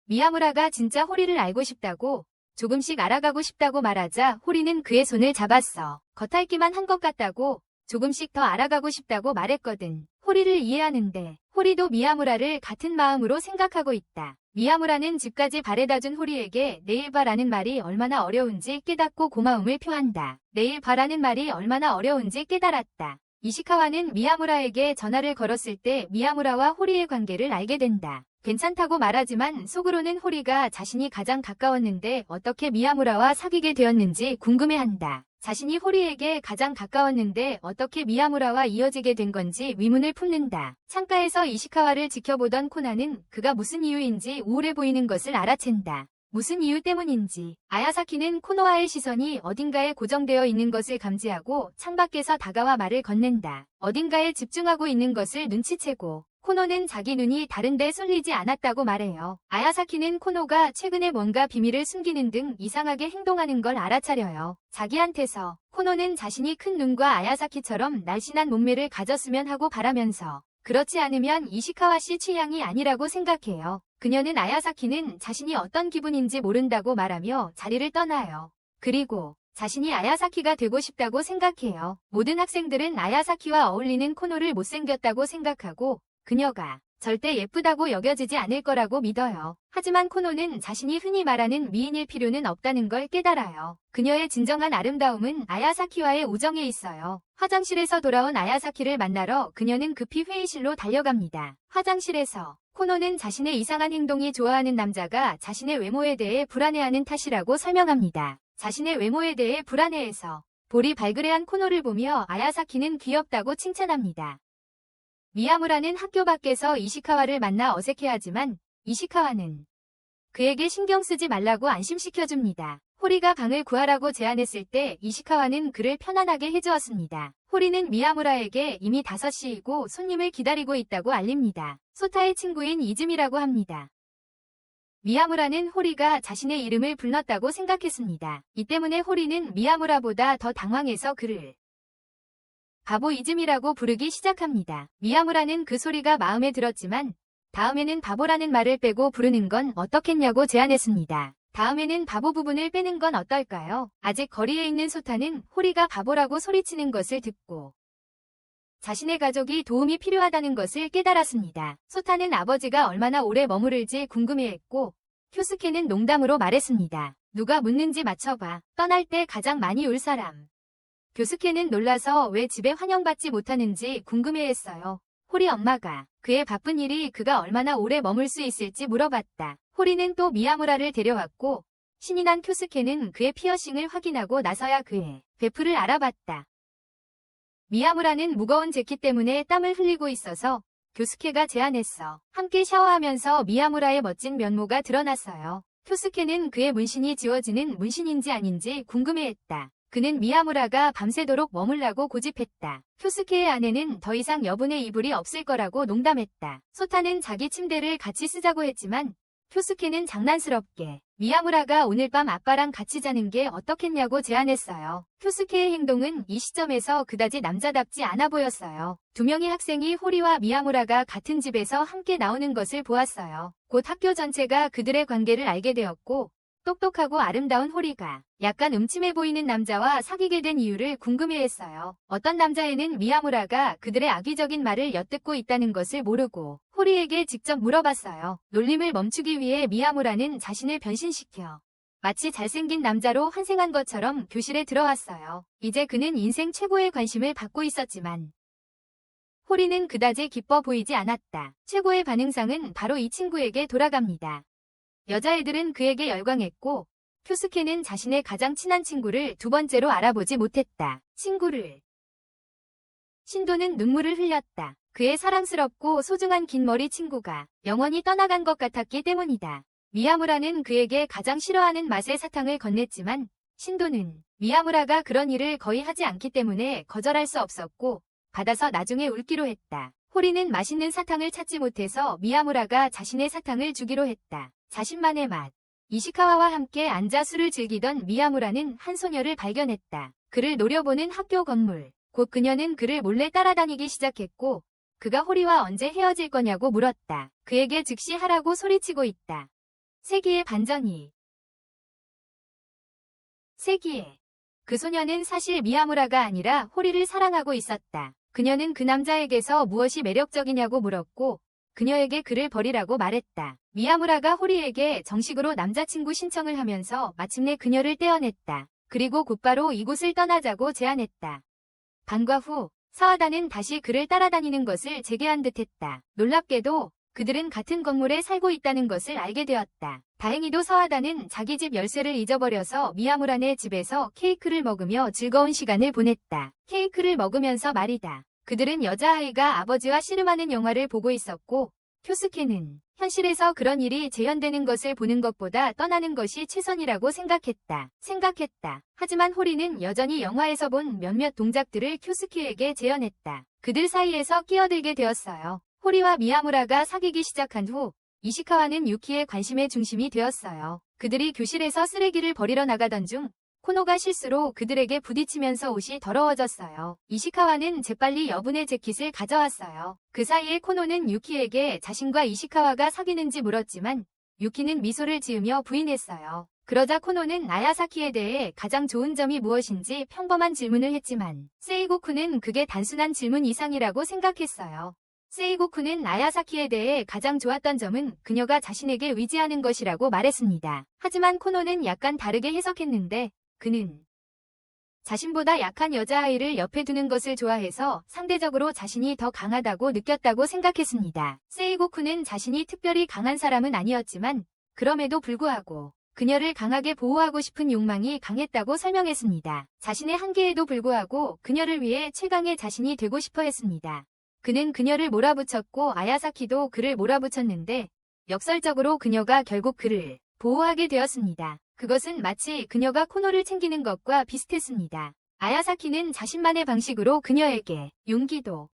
미야무라가 진짜 호리를 알고 싶다고 조금씩 알아가고 싶다고 말하자 호리는 그의 손을 잡았어. 겉핥기만 한 것 같다고 조금씩 더 알아가고 싶다고 말했거든. 호리를 이해하는데 호리도 미야무라를 같은 마음으로 생각하고 있다. 미야무라는 집까지 바래다준 호리에게 내일 봐라는 말이 얼마나 어려운지 깨닫고 고마움을 표한다. 내일 봐라는 말이 얼마나 어려운지 깨달았다. 이시카와는 미야무라에게 전화를 걸었을 때 미야무라와 호리의 관계를 알게 된다. 괜찮다고 말하지만 속으로는 호리가 자신이 가장 가까웠는데 어떻게 미야무라와 사귀게 되었는지 궁금해한다. 자신이 호리에게 가장 가까웠는데 어떻게 미야무라와 이어지게 된 건지 의문을 품는다. 창가에서 이시카와를 지켜보던 코나는 그가 무슨 이유인지 우울해 보이는 것을 알아챈다. 무슨 이유 때문인지 아야사키는 코노와의 시선이 어딘가에 고정되어 있는 것을 감지하고 창밖에서 다가와 말을 건넨다. 어딘가에 집중하고 있는 것을 눈치채고 코노는 자기 눈이 다른 데 쏠리지 않았다고 말해요. 아야사키는 코노가 최근에 뭔가 비밀을 숨기는 등 이상하게 행동하는 걸 알아차려요. 자기한테서 코노는 자신이 큰 눈과 아야사키처럼 날씬한 몸매를 가졌으면 하고 바라면서 그렇지 않으면 이시카와 씨 취향이 아니라고 생각해요. 그녀는 아야사키는 자신이 어떤 기분인지 모른다고 말하며 자리를 떠나요. 그리고 자신이 아야사키가 되고 싶다고 생각해요. 모든 학생들은 아야사키와 어울리는 코노를 못생겼다고 생각하고 그녀가 절대 예쁘다고 여겨지지 않을 거라고 믿어요. 하지만 코노는 자신이 흔히 말하는 미인일 필요는 없다는 걸 깨달아요. 그녀의 진정한 아름다움은 아야사키와의 우정에 있어요. 화장실에서 돌아온 아야사키를 만나러 그녀는 급히 회의실로 달려갑니다. 화장실에서 코노는 자신의 이상한 행동이 좋아하는 남자가 자신의 외모에 대해 불안해하는 탓이라고 설명합니다. 자신의 외모에 대해 불안해해서 볼이 발그레한 코노를 보며 아야사키는 귀엽다고 칭찬합니다. 미야무라는 학교 밖에서 이시카와를 만나 어색해하지만 이시카와는 그에게 신경 쓰지 말라고 안심시켜줍니다. 호리가 방을 구하라고 제안했을 때 이시카와는 그를 편안하게 해주었습니다. 호리는 미야무라에게 이미 5시이고 손님을 기다리고 있다고 알립니다. 소타의 친구인 이즈미라고 합니다. 미야무라는 호리가 자신의 이름을 불렀다고 생각했습니다. 이 때문에 호리는 미야무라보다 더 당황해서 그를 바보 이즈미라고 부르기 시작합니다. 미야무라는 그 소리가 마음에 들었지만 다음에는 바보라는 말을 빼고 부르는 건 어떻겠냐고 제안했습니다. 다음에는 바보 부분을 빼는 건 어떨까요? 아직 거리에 있는 소타는 호리가 바보라고 소리치는 것을 듣고 자신의 가족이 도움이 필요하다는 것을 깨달았습니다. 소타는 아버지가 얼마나 오래 머무를지 궁금해했고 쿄스케는 농담으로 말했습니다. 누가 묻는지 맞춰봐. 떠날 때 가장 많이 울 사람. 쿄스케는 놀라서 왜 집에 환영받지 못하는지 궁금해했어요. 호리 엄마가 그의 바쁜 일이 그가 얼마나 오래 머물 수 있을지 물어봤다. 호리는 또 미야무라를 데려왔고 신이 난 쿄스케는 그의 피어싱을 확인하고 나서야 그의 베프를 알아봤다. 미야무라는 무거운 재킷 때문에 땀을 흘리고 있어서 교스케가 제안했어. 함께 샤워하면서 미야무라의 멋진 면모가 드러났어요. 교스케는 그의 문신이 지워지는 문신인지 아닌지 궁금해했다. 그는 미야무라가 밤새도록 머물라고 고집했다. 교스케의 아내는 더 이상 여분의 이불이 없을 거라고 농담했다. 소타는 자기 침대를 같이 쓰자고 했지만 교스케는 장난스럽게 미야무라가 오늘 밤 아빠랑 같이 자는 게 어떻겠냐고 제안했어요. 교스케의 행동은 이 시점에서 그다지 남자답지 않아 보였어요. 두 명의 학생이 호리와 미야무라가 같은 집에서 함께 나오는 것을 보았어요. 곧 학교 전체가 그들의 관계를 알게 되었고 똑똑하고 아름다운 호리가 약간 음침해 보이는 남자와 사귀게 된 이유를 궁금해했어요. 어떤 남자애는 미야무라가 그들의 악의적인 말을 엿듣고 있다는 것을 모르고 호리에게 직접 물어봤어요. 놀림을 멈추기 위해 미야무라는 자신을 변신시켜 마치 잘생긴 남자로 환생한 것처럼 교실에 들어왔어요. 이제 그는 인생 최고의 관심을 받고 있었지만 호리는 그다지 기뻐 보이지 않았다. 최고의 반응상은 바로 이 친구에게 돌아갑니다. 여자애들은 그에게 열광했고 교스케는 자신의 가장 친한 친구를 두 번째로 알아보지 못했다. 친구를. 신도는 눈물을 흘렸다. 그의 사랑스럽고 소중한 긴 머리 친구가 영원히 떠나간 것 같았기 때문이다. 미야무라는 그에게 가장 싫어하는 맛의 사탕을 건넸지만 신도는 미야무라가 그런 일을 거의 하지 않기 때문에 거절할 수 없었고 받아서 나중에 울기로 했다. 호리는 맛있는 사탕을 찾지 못해서 미야무라가 자신의 사탕을 주기로 했다. 자신만의 맛. 이시카와와 함께 앉아 술을 즐기던 미야무라는 한 소녀를 발견했다. 그를 노려보는 학교 건물. 곧 그녀는 그를 몰래 따라다니기 시작했고 그가 호리와 언제 헤어질 거냐고 물었다. 그에게 즉시 하라고 소리치고 있다. 세기의 반전이. 세기의. 그 소녀는 사실 미야무라가 아니라 호리를 사랑하고 있었다. 그녀는 그 남자에게서 무엇이 매력적이냐고 물었고 그녀에게 그를 버리라고 말했다. 미야무라가 호리에게 정식으로 남자친구 신청을 하면서 마침내 그녀를 떼어냈다. 그리고 곧바로 이곳을 떠나자고 제안했다. 방과 후 사와다는 다시 그를 따라다니는 것을 재개한 듯했다. 놀랍게도 그들은 같은 건물에 살고 있다는 것을 알게 되었다. 다행히도 사와다는 자기 집 열쇠를 잊어버려서 미야무라네 집에서 케이크를 먹으며 즐거운 시간을 보냈다. 케이크를 먹으면서 말이다. 그들은 여자아이가 아버지와 씨름하는 영화를 보고 있었고 교스케는 현실에서 그런 일이 재현되는 것을 보는 것보다 떠나는 것이 최선이라고 생각했다. 하지만 호리는 여전히 영화에서 본 몇몇 동작들을 교스케에게 재현했다. 그들 사이에서 끼어들게 되었어요. 호리와 미야무라가 사귀기 시작한 후 이시카와는 유키의 관심의 중심이 되었어요. 그들이 교실에서 쓰레기를 버리러 나가던 중 코노가 실수로 그들에게 부딪히면서 옷이 더러워졌어요. 이시카와는 재빨리 여분의 재킷을 가져왔어요. 그 사이에 코노는 유키에게 자신과 이시카와가 사귀는지 물었지만 유키는 미소를 지으며 부인했어요. 그러자 코노는 아야사키에 대해 가장 좋은 점이 무엇인지 평범한 질문을 했지만 세이고쿠는 그게 단순한 질문 이상이라고 생각했어요. 세이고쿠는 아야사키에 대해 가장 좋았던 점은 그녀가 자신에게 의지하는 것이라고 말했습니다. 하지만 코노는 약간 다르게 해석했는데 그는 자신보다 약한 여자아이를 옆에 두는 것을 좋아해서 상대적으로 자신이 더 강하다고 느꼈다고 생각했습니다. 세이고쿠는 자신이 특별히 강한 사람은 아니었지만 그럼에도 불구하고 그녀를 강하게 보호하고 싶은 욕망이 강했다고 설명했습니다. 자신의 한계에도 불구하고 그녀를 위해 최강의 자신이 되고 싶어 했습니다. 그는 그녀를 몰아붙였고 아야사키도 그를 몰아붙였는데 역설적으로 그녀가 결국 그를 보호하게 되었습니다. 그것은 마치 그녀가 코노를 챙기는 것과 비슷했습니다. 아야사키는 자신만의 방식으로 그녀에게 용기도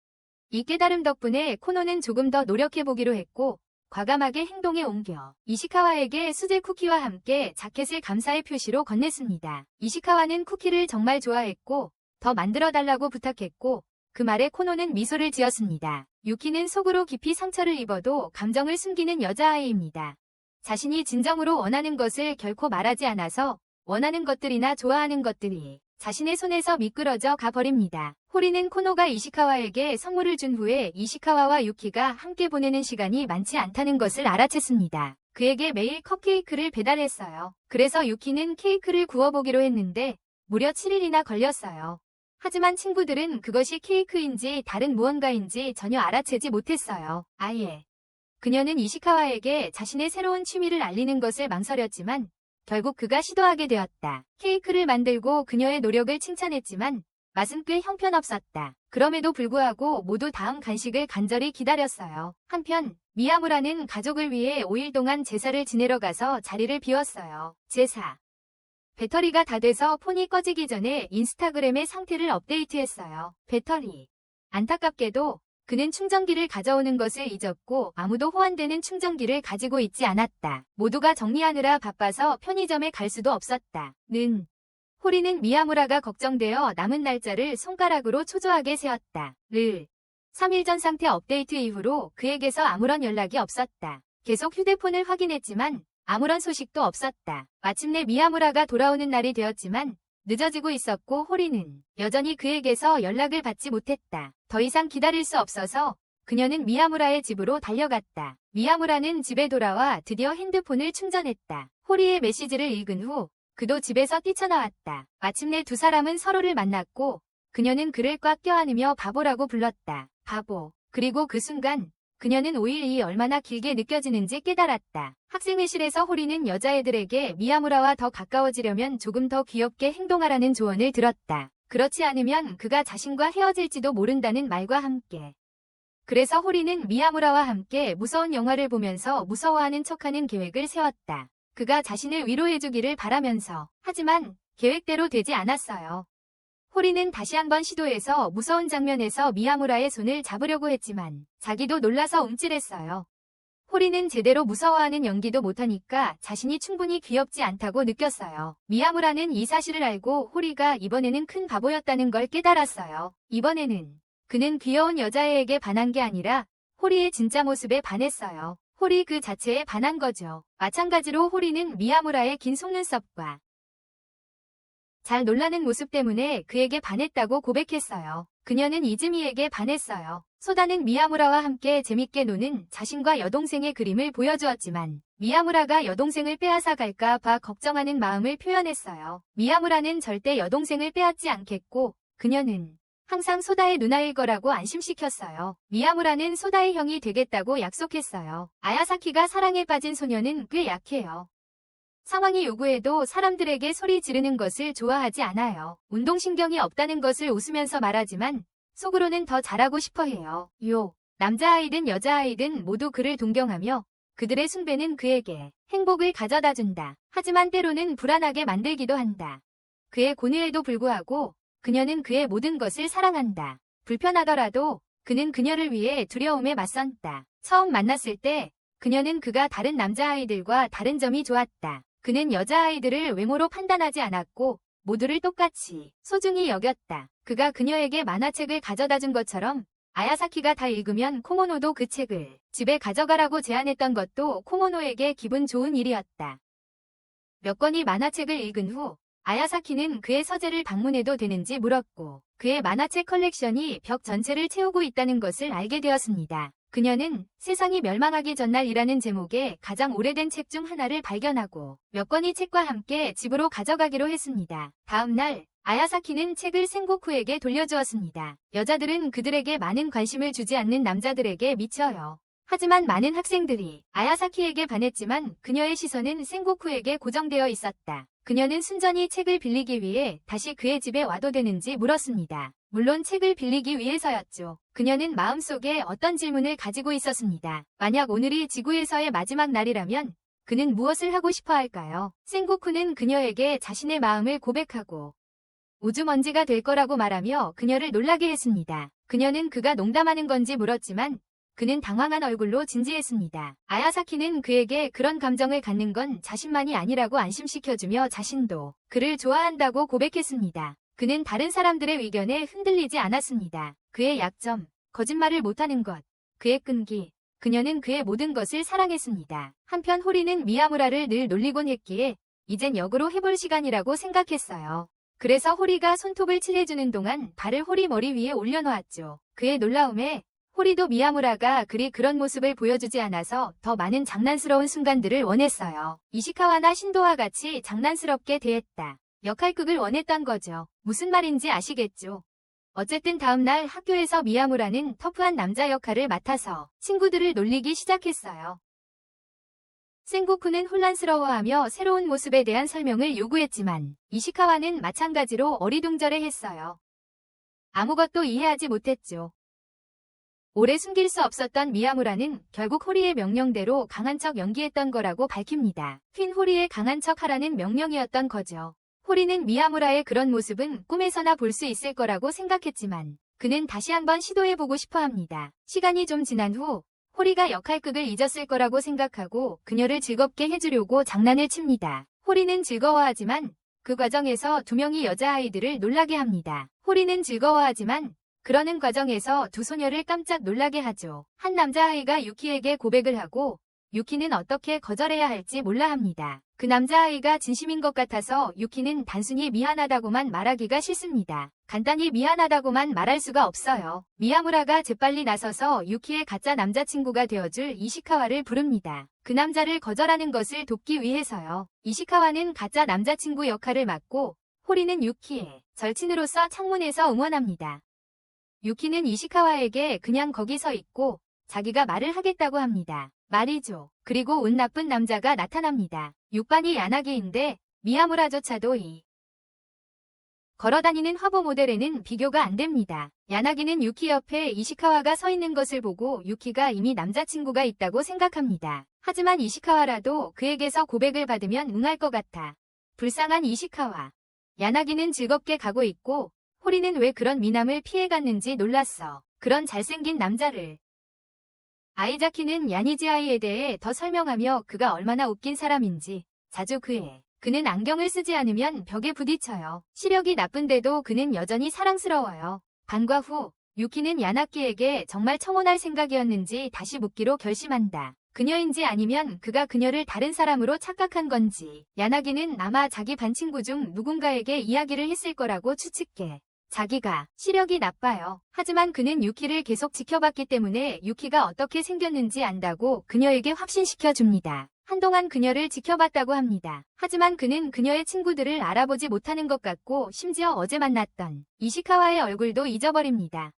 이 깨달음 덕분에 코노는 조금 더 노력해보기로 했고 과감하게 행동에 옮겨 이시카와에게 수제 쿠키와 함께 자켓을 감사의 표시로 건넸습니다. 이시카와는 쿠키를 정말 좋아했고 더 만들어달라고 부탁했고 그 말에 코노는 미소를 지었습니다. 유키는 속으로 깊이 상처를 입어도 감정을 숨기는 여자아이입니다. 자신이 진정으로 원하는 것을 결코 말하지 않아서 원하는 것들이나 좋아하는 것들이 자신의 손에서 미끄러져 가버립니다. 호리는 코노가 이시카와에게 선물을 준 후에 이시카와와 유키가 함께 보내는 시간이 많지 않다는 것을 알아챘습니다. 그에게 매일 컵케이크를 배달했어요. 그래서 유키는 케이크를 구워보기로 했는데 무려 7일이나 걸렸어요. 하지만 친구들은 그것이 케이크인지 다른 무언가인지 전혀 알아채지 못했어요. 아예. 그녀는 이시카와에게 자신의 새로운 취미를 알리는 것을 망설였지만 결국 그가 시도하게 되었다. 케이크를 만들고 그녀의 노력을 칭찬했지만 맛은 꽤 형편없었다. 그럼에도 불구하고 모두 다음 간식을 간절히 기다렸어요. 한편 미야무라는 가족을 위해 5일 동안 제사를 지내러 가서 자리를 비웠어요. 제사. 배터리가 다 돼서 폰이 꺼지기 전에 인스타그램의 상태를 업데이트했어요. 배터리. 안타깝게도 그는 충전기를 가져오는 것을 잊었고 아무도 호환되는 충전기를 가지고 있지 않았다. 모두가 정리하느라 바빠서 편의점에 갈 수도 없었다. 호리는 미야무라가 걱정되어 남은 날짜를 손가락으로 초조하게 세었다. 3일 전 상태 업데이트 이후로 그에게서 아무런 연락이 없었다. 계속 휴대폰을 확인했지만 아무런 소식도 없었다. 마침내 미야무라가 돌아오는 날이 되었지만 늦어지고 있었고 호리는 여전히 그에게서 연락을 받지 못했다. 더 이상 기다릴 수 없어서 그녀는 미야무라의 집으로 달려갔다. 미야무라는 집에 돌아와 드디어 핸드폰을 충전했다. 호리의 메시지를 읽은 후 그도 집에서 뛰쳐나왔다. 마침내 두 사람은 서로를 만났고 그녀는 그를 꽉 껴안으며 바보라고 불렀다. 바보. 그리고 그 순간 그녀는 5일이 얼마나 길게 느껴지는지 깨달았다. 학생회실에서 호리는 여자애들에게 미야무라와 더 가까워지려면 조금 더 귀엽게 행동하라는 조언을 들었다. 그렇지 않으면 그가 자신과 헤어질지도 모른다는 말과 함께. 그래서 호리는 미야무라와 함께 무서운 영화를 보면서 무서워하는 척하는 계획을 세웠다. 그가 자신을 위로해주기를 바라면서. 하지만 계획대로 되지 않았어요. 호리는 다시 한번 시도해서 무서운 장면에서 미야무라의 손을 잡으려고 했지만 자기도 놀라서 움찔했어요. 호리는 제대로 무서워하는 연기도 못하니까 자신이 충분히 귀엽지 않다고 느꼈어요. 미야무라는 이 사실을 알고 호리가 이번에는 큰 바보였다는 걸 깨달았어요. 이번에는 그는 귀여운 여자애에게 반한 게 아니라 호리의 진짜 모습에 반했어요. 호리 그 자체에 반한 거죠. 마찬가지로 호리는 미야무라의 긴 속눈썹과 잘 놀라는 모습 때문에 그에게 반했다고 고백했어요. 그녀는 이즈미에게 반했어요. 소다는 미야무라와 함께 재밌게 노는 자신과 여동생의 그림을 보여주었지만 미야무라가 여동생을 빼앗아 갈까 봐 걱정하는 마음을 표현했어요. 미야무라는 절대 여동생을 빼앗지 않겠고 그녀는 항상 소다의 누나일 거라고 안심시켰어요. 미야무라는 소다의 형이 되겠다고 약속했어요. 아야사키가 사랑에 빠진 소녀는 꽤 약해요. 상황이 요구해도 사람들에게 소리 지르는 것을 좋아하지 않아요. 운동신경이 없다는 것을 웃으면서 말하지만 속으로는 더 잘하고 싶어 해요. 남자아이든 여자아이든 모두 그를 동경하며 그들의 숭배는 그에게 행복을 가져다 준다. 하지만 때로는 불안하게 만들기도 한다. 그의 고뇌에도 불구하고 그녀는 그의 모든 것을 사랑한다. 불편하더라도 그는 그녀를 위해 두려움에 맞섰다. 처음 만났을 때 그녀는 그가 다른 남자아이들과 다른 점이 좋았다. 그는 여자아이들을 외모로 판단하지 않았고 모두를 똑같이 소중히 여겼다. 그가 그녀에게 만화책을 가져다 준 것처럼 아야사키가 다 읽으면 코모노도 그 책을 집에 가져가라고 제안했던 것도 코모노에게 기분 좋은 일이었다. 몇 권의 만화책을 읽은 후 아야사키는 그의 서재를 방문해도 되는지 물었고 그의 만화책 컬렉션이 벽 전체를 채우고 있다는 것을 알게 되었습니다. 그녀는 세상이 멸망하기 전날이라는 제목의 가장 오래된 책 중 하나를 발견하고 몇 권의 책과 함께 집으로 가져가기로 했습니다. 다음 날 아야사키는 책을 생고쿠에게 돌려주었습니다. 여자들은 그들에게 많은 관심을 주지 않는 남자들에게 미쳐요. 하지만 많은 학생들이 아야사키에게 반했지만 그녀의 시선은 생고쿠에게 고정되어 있었다. 그녀는 순전히 책을 빌리기 위해 다시 그의 집에 와도 되는지 물었습니다. 물론 책을 빌리기 위해서였죠. 그녀는 마음속에 어떤 질문을 가지고 있었습니다. 만약 오늘이 지구에서의 마지막 날이라면 그는 무엇을 하고 싶어 할까요? 생고쿠는 그녀에게 자신의 마음을 고백하고 우주먼지가 될 거라고 말하며 그녀를 놀라게 했습니다. 그녀는 그가 농담하는 건지 물었지만 그는 당황한 얼굴로 진지했습니다. 아야사키는 그에게 그런 감정을 갖는 건 자신만이 아니라고 안심시켜주며 자신도 그를 좋아한다고 고백했습니다. 그는 다른 사람들의 의견에 흔들리지 않았습니다. 그의 약점, 거짓말을 못하는 것, 그의 끈기, 그녀는 그의 모든 것을 사랑했습니다. 한편 호리는 미야무라를 늘 놀리곤 했기에 이젠 역으로 해볼 시간이라고 생각했어요. 그래서 호리가 손톱을 칠해주는 동안 발을 호리 머리 위에 올려놓았죠. 그의 놀라움에 호리도 미야무라가 그리 그런 모습을 보여주지 않아서 더 많은 장난스러운 순간들을 원했어요. 이시카와나 신도와 같이 장난스럽게 대했다. 역할극을 원했던 거죠. 무슨 말인지 아시겠죠? 어쨌든 다음날 학교에서 미야무라는 터프한 남자 역할을 맡아서 친구들을 놀리기 시작했어요. 생고쿠는 혼란스러워하며 새로운 모습에 대한 설명을 요구했지만 이시카와는 마찬가지로 어리둥절해했어요. 아무것도 이해하지 못했죠. 오래 숨길 수 없었던 미야무라는 결국 호리의 명령대로 강한 척 연기했던 거라고 밝힙니다. 휜 호리의 강한 척 하라는 명령이었던 거죠. 호리는 미야무라의 그런 모습은 꿈에서나 볼 수 있을 거라고 생각했지만 그는 다시 한번 시도해보고 싶어 합니다. 시간이 좀 지난 후 호리가 역할극을 잊었을 거라고 생각하고 그녀를 즐겁게 해주려고 장난을 칩니다. 호리는 즐거워하지만 그 과정에서 두 명의 여자아이들을 놀라게 합니다. 호리는 즐거워하지만 그러는 과정에서 두 소녀를 깜짝 놀라게 하죠. 한 남자아이가 유키에게 고백을 하고 유키는 어떻게 거절해야 할지 몰라 합니다. 그 남자아이가 진심인 것 같아서 유키는 단순히 미안하다고만 말하기가 싫습니다. 간단히 미안하다고만 말할 수가 없어요. 미야무라가 재빨리 나서서 유키의 가짜 남자친구가 되어줄 이시카와를 부릅니다. 그 남자를 거절하는 것을 돕기 위해서요. 이시카와는 가짜 남자친구 역할을 맡고 호리는 유키의 절친으로서 창문에서 응원합니다. 유키는 이시카와에게 그냥 거기 서 있고 자기가 말을 하겠다고 합니다. 말이죠. 그리고 운 나쁜 남자가 나타납니다. 6반이 야나기인데 미야무라조차도 걸어다니는 화보 모델에는 비교가 안 됩니다. 야나기는 유키 옆에 이시카와가 서 있는 것을 보고 유키가 이미 남자친구가 있다고 생각합니다. 하지만 이시카와라도 그에게서 고백을 받으면 응할 것 같아. 불쌍한 이시카와. 야나기는 즐겁게 가고 있고 호리는 왜 그런 미남을 피해갔는지 놀랐어. 그런 잘생긴 남자를. 아이자키는 야니지아이에 대해 더 설명하며 그가 얼마나 웃긴 사람인지 자주 그는 안경을 쓰지 않으면 벽에 부딪혀요. 시력이 나쁜데도 그는 여전히 사랑스러워요. 반과 후 유키는 야나키에게 정말 청혼할 생각이었는지 다시 묻기로 결심한다. 그녀인지 아니면 그가 그녀를 다른 사람으로 착각한 건지. 야나기는 아마 자기 반 친구 중 누군가에게 이야기를 했을 거라고 추측해. 자기가 시력이 나빠요. 하지만 그는 유키를 계속 지켜봤기 때문에 유키가 어떻게 생겼는지 안다고 그녀에게 확신시켜줍니다. 한동안 그녀를 지켜봤다고 합니다. 하지만 그는 그녀의 친구들을 알아보지 못하는 것 같고 심지어 어제 만났던 이시카와의 얼굴도 잊어버립니다.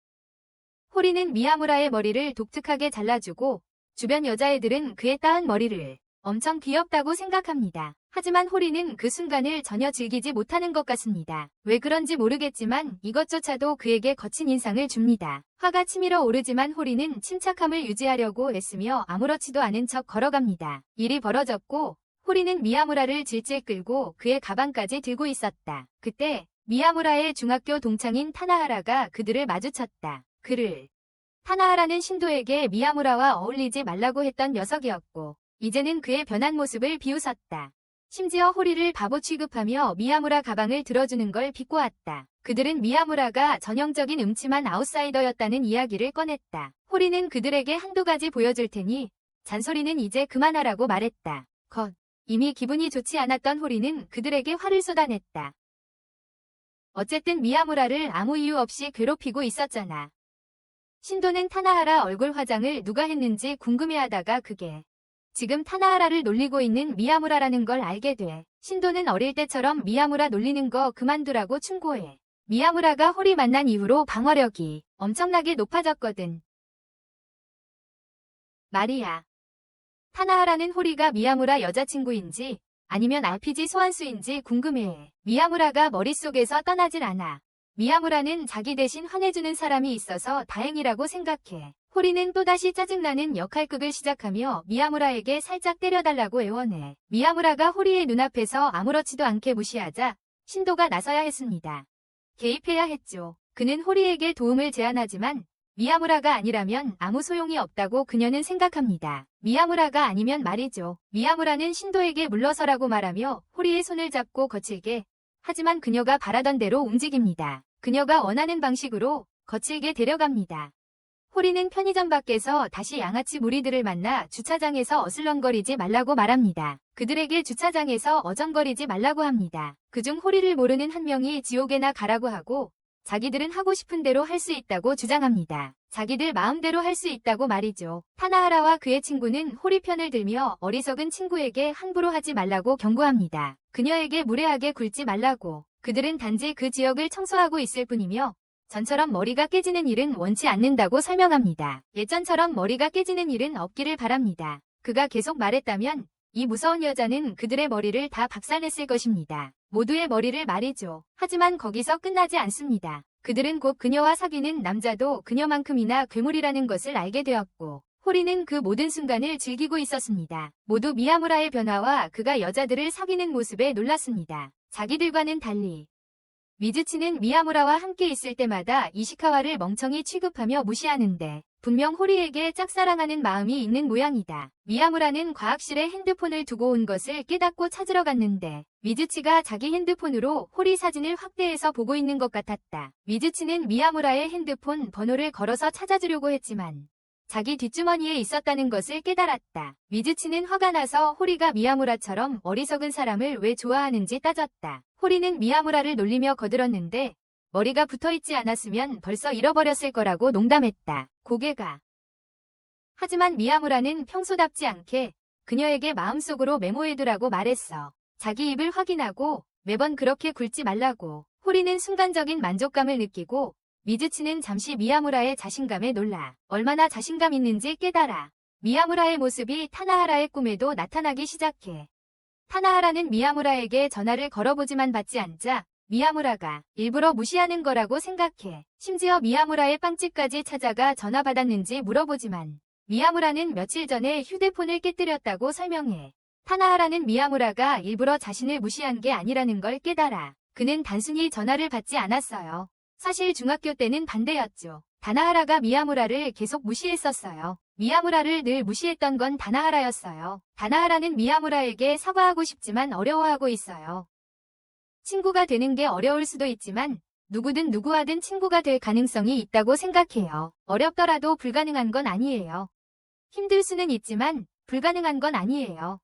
호리는 미야무라의 머리를 독특하게 잘라주고 주변 여자애들은 그의 따은 머리를 엄청 귀엽다고 생각합니다. 하지만 호리는 그 순간을 전혀 즐기지 못하는 것 같습니다. 왜 그런지 모르겠지만 이것조차도 그에게 거친 인상을 줍니다. 화가 치밀어 오르지만 호리는 침착함을 유지하려고 애쓰며 아무렇지도 않은 척 걸어갑니다. 일이 벌어졌고 호리는 미야무라를 질질 끌고 그의 가방까지 들고 있었다. 그때 미야무라의 중학교 동창인 타나하라가 그들을 마주쳤다. 타나하라는 신도에게 미야무라와 어울리지 말라고 했던 녀석이었고 이제는 그의 변한 모습을 비웃었다. 심지어 호리를 바보 취급하며 미야무라 가방을 들어주는 걸 비꼬았다. 그들은 미야무라가 전형적인 음침한 아웃사이더였다는 이야기를 꺼냈다. 호리는 그들에게 한두 가지 보여줄 테니 잔소리는 이제 그만하라고 말했다. 이미 기분이 좋지 않았던 호리는 그들에게 화를 쏟아냈다. 어쨌든 미야무라를 아무 이유 없이 괴롭히고 있었잖아. 신도는 타나하라 얼굴 화장을 누가 했는지 궁금해하다가 그게 지금 타나하라를 놀리고 있는 미야무라라는 걸 알게 돼. 신도는 어릴 때처럼 미야무라 놀리는 거 그만두라고 충고해. 미야무라가 호리 만난 이후로 방어력이 엄청나게 높아졌거든. 말이야. 타나하라는 호리가 미야무라 여자친구인지 아니면 RPG 소환수인지 궁금해해. 미야무라가 머릿속에서 떠나질 않아. 미야무라는 자기 대신 화내주는 사람이 있어서 다행이라고 생각해. 호리는 또다시 짜증나는 역할극을 시작하며 미야무라에게 살짝 때려달라고 애원해. 미야무라가 호리의 눈앞에서 아무렇지도 않게 무시하자 신도가 나서야 했습니다. 개입해야 했죠. 그는 호리에게 도움을 제안하지만 미야무라가 아니라면 아무 소용이 없다고 그녀는 생각합니다. 미야무라가 아니면 말이죠. 미야무라는 신도에게 물러서라고 말하며 호리의 손을 잡고 거칠게 하지만 그녀가 바라던 대로 움직입니다. 그녀가 원하는 방식으로 거칠게 데려갑니다. 호리는 편의점 밖에서 다시 양아치 무리들을 만나 주차장에서 어슬렁거리지 말라고 말합니다. 그들에게 주차장에서 어정거리지 말라고 합니다. 그중 호리를 모르는 한 명이 지옥에나 가라고 하고 자기들은 하고 싶은 대로 할 수 있다고 주장합니다. 자기들 마음대로 할 수 있다고 말이죠. 타나하라와 그의 친구는 호리 편을 들며 어리석은 친구에게 함부로 하지 말라고 경고합니다. 그녀에게 무례하게 굴지 말라고. 그들은 단지 그 지역을 청소하고 있을 뿐이며 전처럼 머리가 깨지는 일은 원치 않는다고 설명합니다. 예전처럼 머리가 깨지는 일은 없기를 바랍니다. 그가 계속 말했다면 이 무서운 여자는 그들의 머리를 다 박살냈을 것입니다. 모두의 머리를 말이죠. 하지만 거기서 끝나지 않습니다. 그들은 곧 그녀와 사귀는 남자도 그녀만큼이나 괴물이라는 것을 알게 되었고 호리는 그 모든 순간을 즐기고 있었습니다. 모두 미야무라의 변화와 그가 여자들을 사귀는 모습에 놀랐습니다. 자기들과는 달리 미즈치는 미야무라와 함께 있을 때마다 이시카와를 멍청이 취급하며 무시하는데 분명 호리에게 짝사랑하는 마음이 있는 모양이다. 미야무라는 과학실에 핸드폰을 두고 온 것을 깨닫고 찾으러 갔는데 미즈치가 자기 핸드폰으로 호리 사진을 확대해서 보고 있는 것 같았다. 미즈치는 미야무라의 핸드폰 번호를 걸어서 찾아주려고 했지만 자기 뒷주머니에 있었다는 것을 깨달았다. 미즈치는 화가 나서 호리가 미야무라처럼 어리석은 사람을 왜 좋아하는지 따졌다. 호리는 미야무라를 놀리며 거들었는데 머리가 붙어있지 않았으면 벌써 잃어버렸을 거라고 농담했다. 고개가. 하지만 미야무라는 평소답지 않게 그녀에게 마음속으로 메모해두라고 말했어. 자기 입을 확인하고 매번 그렇게 굴지 말라고. 호리는 순간적인 만족감을 느끼고 미즈치는 잠시 미야무라의 자신감에 놀라 얼마나 자신감 있는지 깨달아. 미야무라의 모습이 타나하라의 꿈에도 나타나기 시작해. 타나하라는 미야무라에게 전화를 걸어보지만 받지 않자 미야무라가 일부러 무시하는 거라고 생각해. 심지어 미야무라의 빵집까지 찾아가 전화 받았는지 물어보지만 미야무라는 며칠 전에 휴대폰을 깨뜨렸다고 설명해. 타나하라는 미야무라가 일부러 자신을 무시한 게 아니라는 걸 깨달아. 그는 단순히 전화를 받지 않았어요. 사실 중학교 때는 반대였죠. 다나하라가 미야무라를 계속 무시했었어요. 미야무라를 늘 무시했던 건 다나하라였어요. 다나하라는 미야무라에게 사과하고 싶지만 어려워하고 있어요. 친구가 되는 게 어려울 수도 있지만 누구든 누구와든 친구가 될 가능성이 있다고 생각해요. 어렵더라도 불가능한 건 아니에요. 힘들 수는 있지만 불가능한 건 아니에요.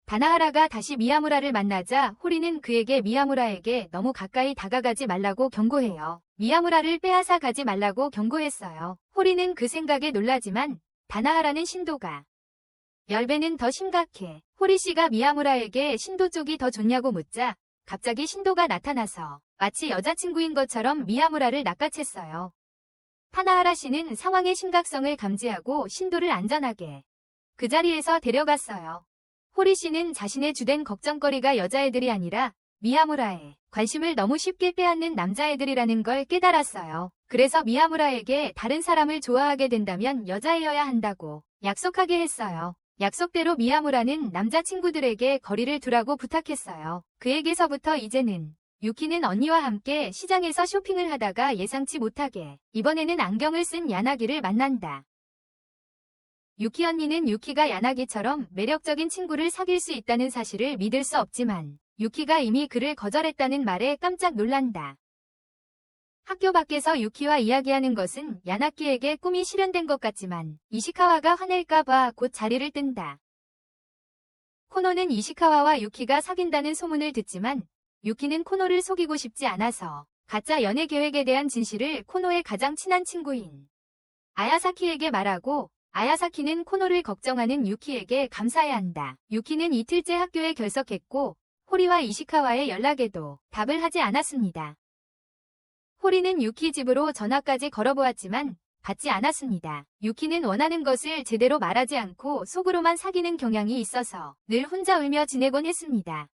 다나하라가 다시 미야무라를 만나자 호리는 그에게 미야무라에게 너무 가까이 다가가지 말라고 경고해요. 미야무라를 빼앗아 가지 말라고 경고했어요. 호리는 그 생각에 놀라지만 다나하라는 신도가 10배는 더 심각해. 호리씨가 미야무라에게 신도 쪽이 더 좋냐고 묻자 갑자기 신도가 나타나서 마치 여자친구인 것처럼 미야무라를 낚아챘어요. 타나하라 씨는 상황의 심각성을 감지하고 신도를 안전하게 그 자리에서 데려갔어요. 호리 씨는 자신의 주된 걱정거리가 여자애들이 아니라 미야무라의 관심을 너무 쉽게 빼앗는 남자애들이라는 걸 깨달았어요. 그래서 미야무라에게 다른 사람을 좋아하게 된다면 여자애여야 한다고 약속하게 했어요. 약속대로 미야무라는 남자친구들에게 거리를 두라고 부탁했어요. 그에게서부터 이제는 유키는 언니와 함께 시장에서 쇼핑을 하다가 예상치 못하게 이번에는 안경을 쓴 야나기를 만난다. 유키 언니는 유키가 야나기처럼 매력적인 친구를 사귈 수 있다는 사실을 믿을 수 없지만 유키가 이미 그를 거절했다는 말에 깜짝 놀란다. 학교 밖에서 유키와 이야기하는 것은 야나키에게 꿈이 실현된 것 같지만 이시카와가 화낼까봐 곧 자리를 뜬다. 코노는 이시카와와 유키가 사귄다는 소문을 듣지만 유키는 코노를 속이고 싶지 않아서 가짜 연애 계획에 대한 진실을 코노의 가장 친한 친구인 아야사키에게 말하고 아야사키는 코노를 걱정하는 유키에게 감사해야 한다. 유키는 이틀째 학교에 결석했고 호리와 이시카와의 연락에도 답을 하지 않았습니다. 호리는 유키 집으로 전화까지 걸어보았지만 받지 않았습니다. 유키는 원하는 것을 제대로 말하지 않고 속으로만 사귀는 경향이 있어서 늘 혼자 울며 지내곤 했습니다.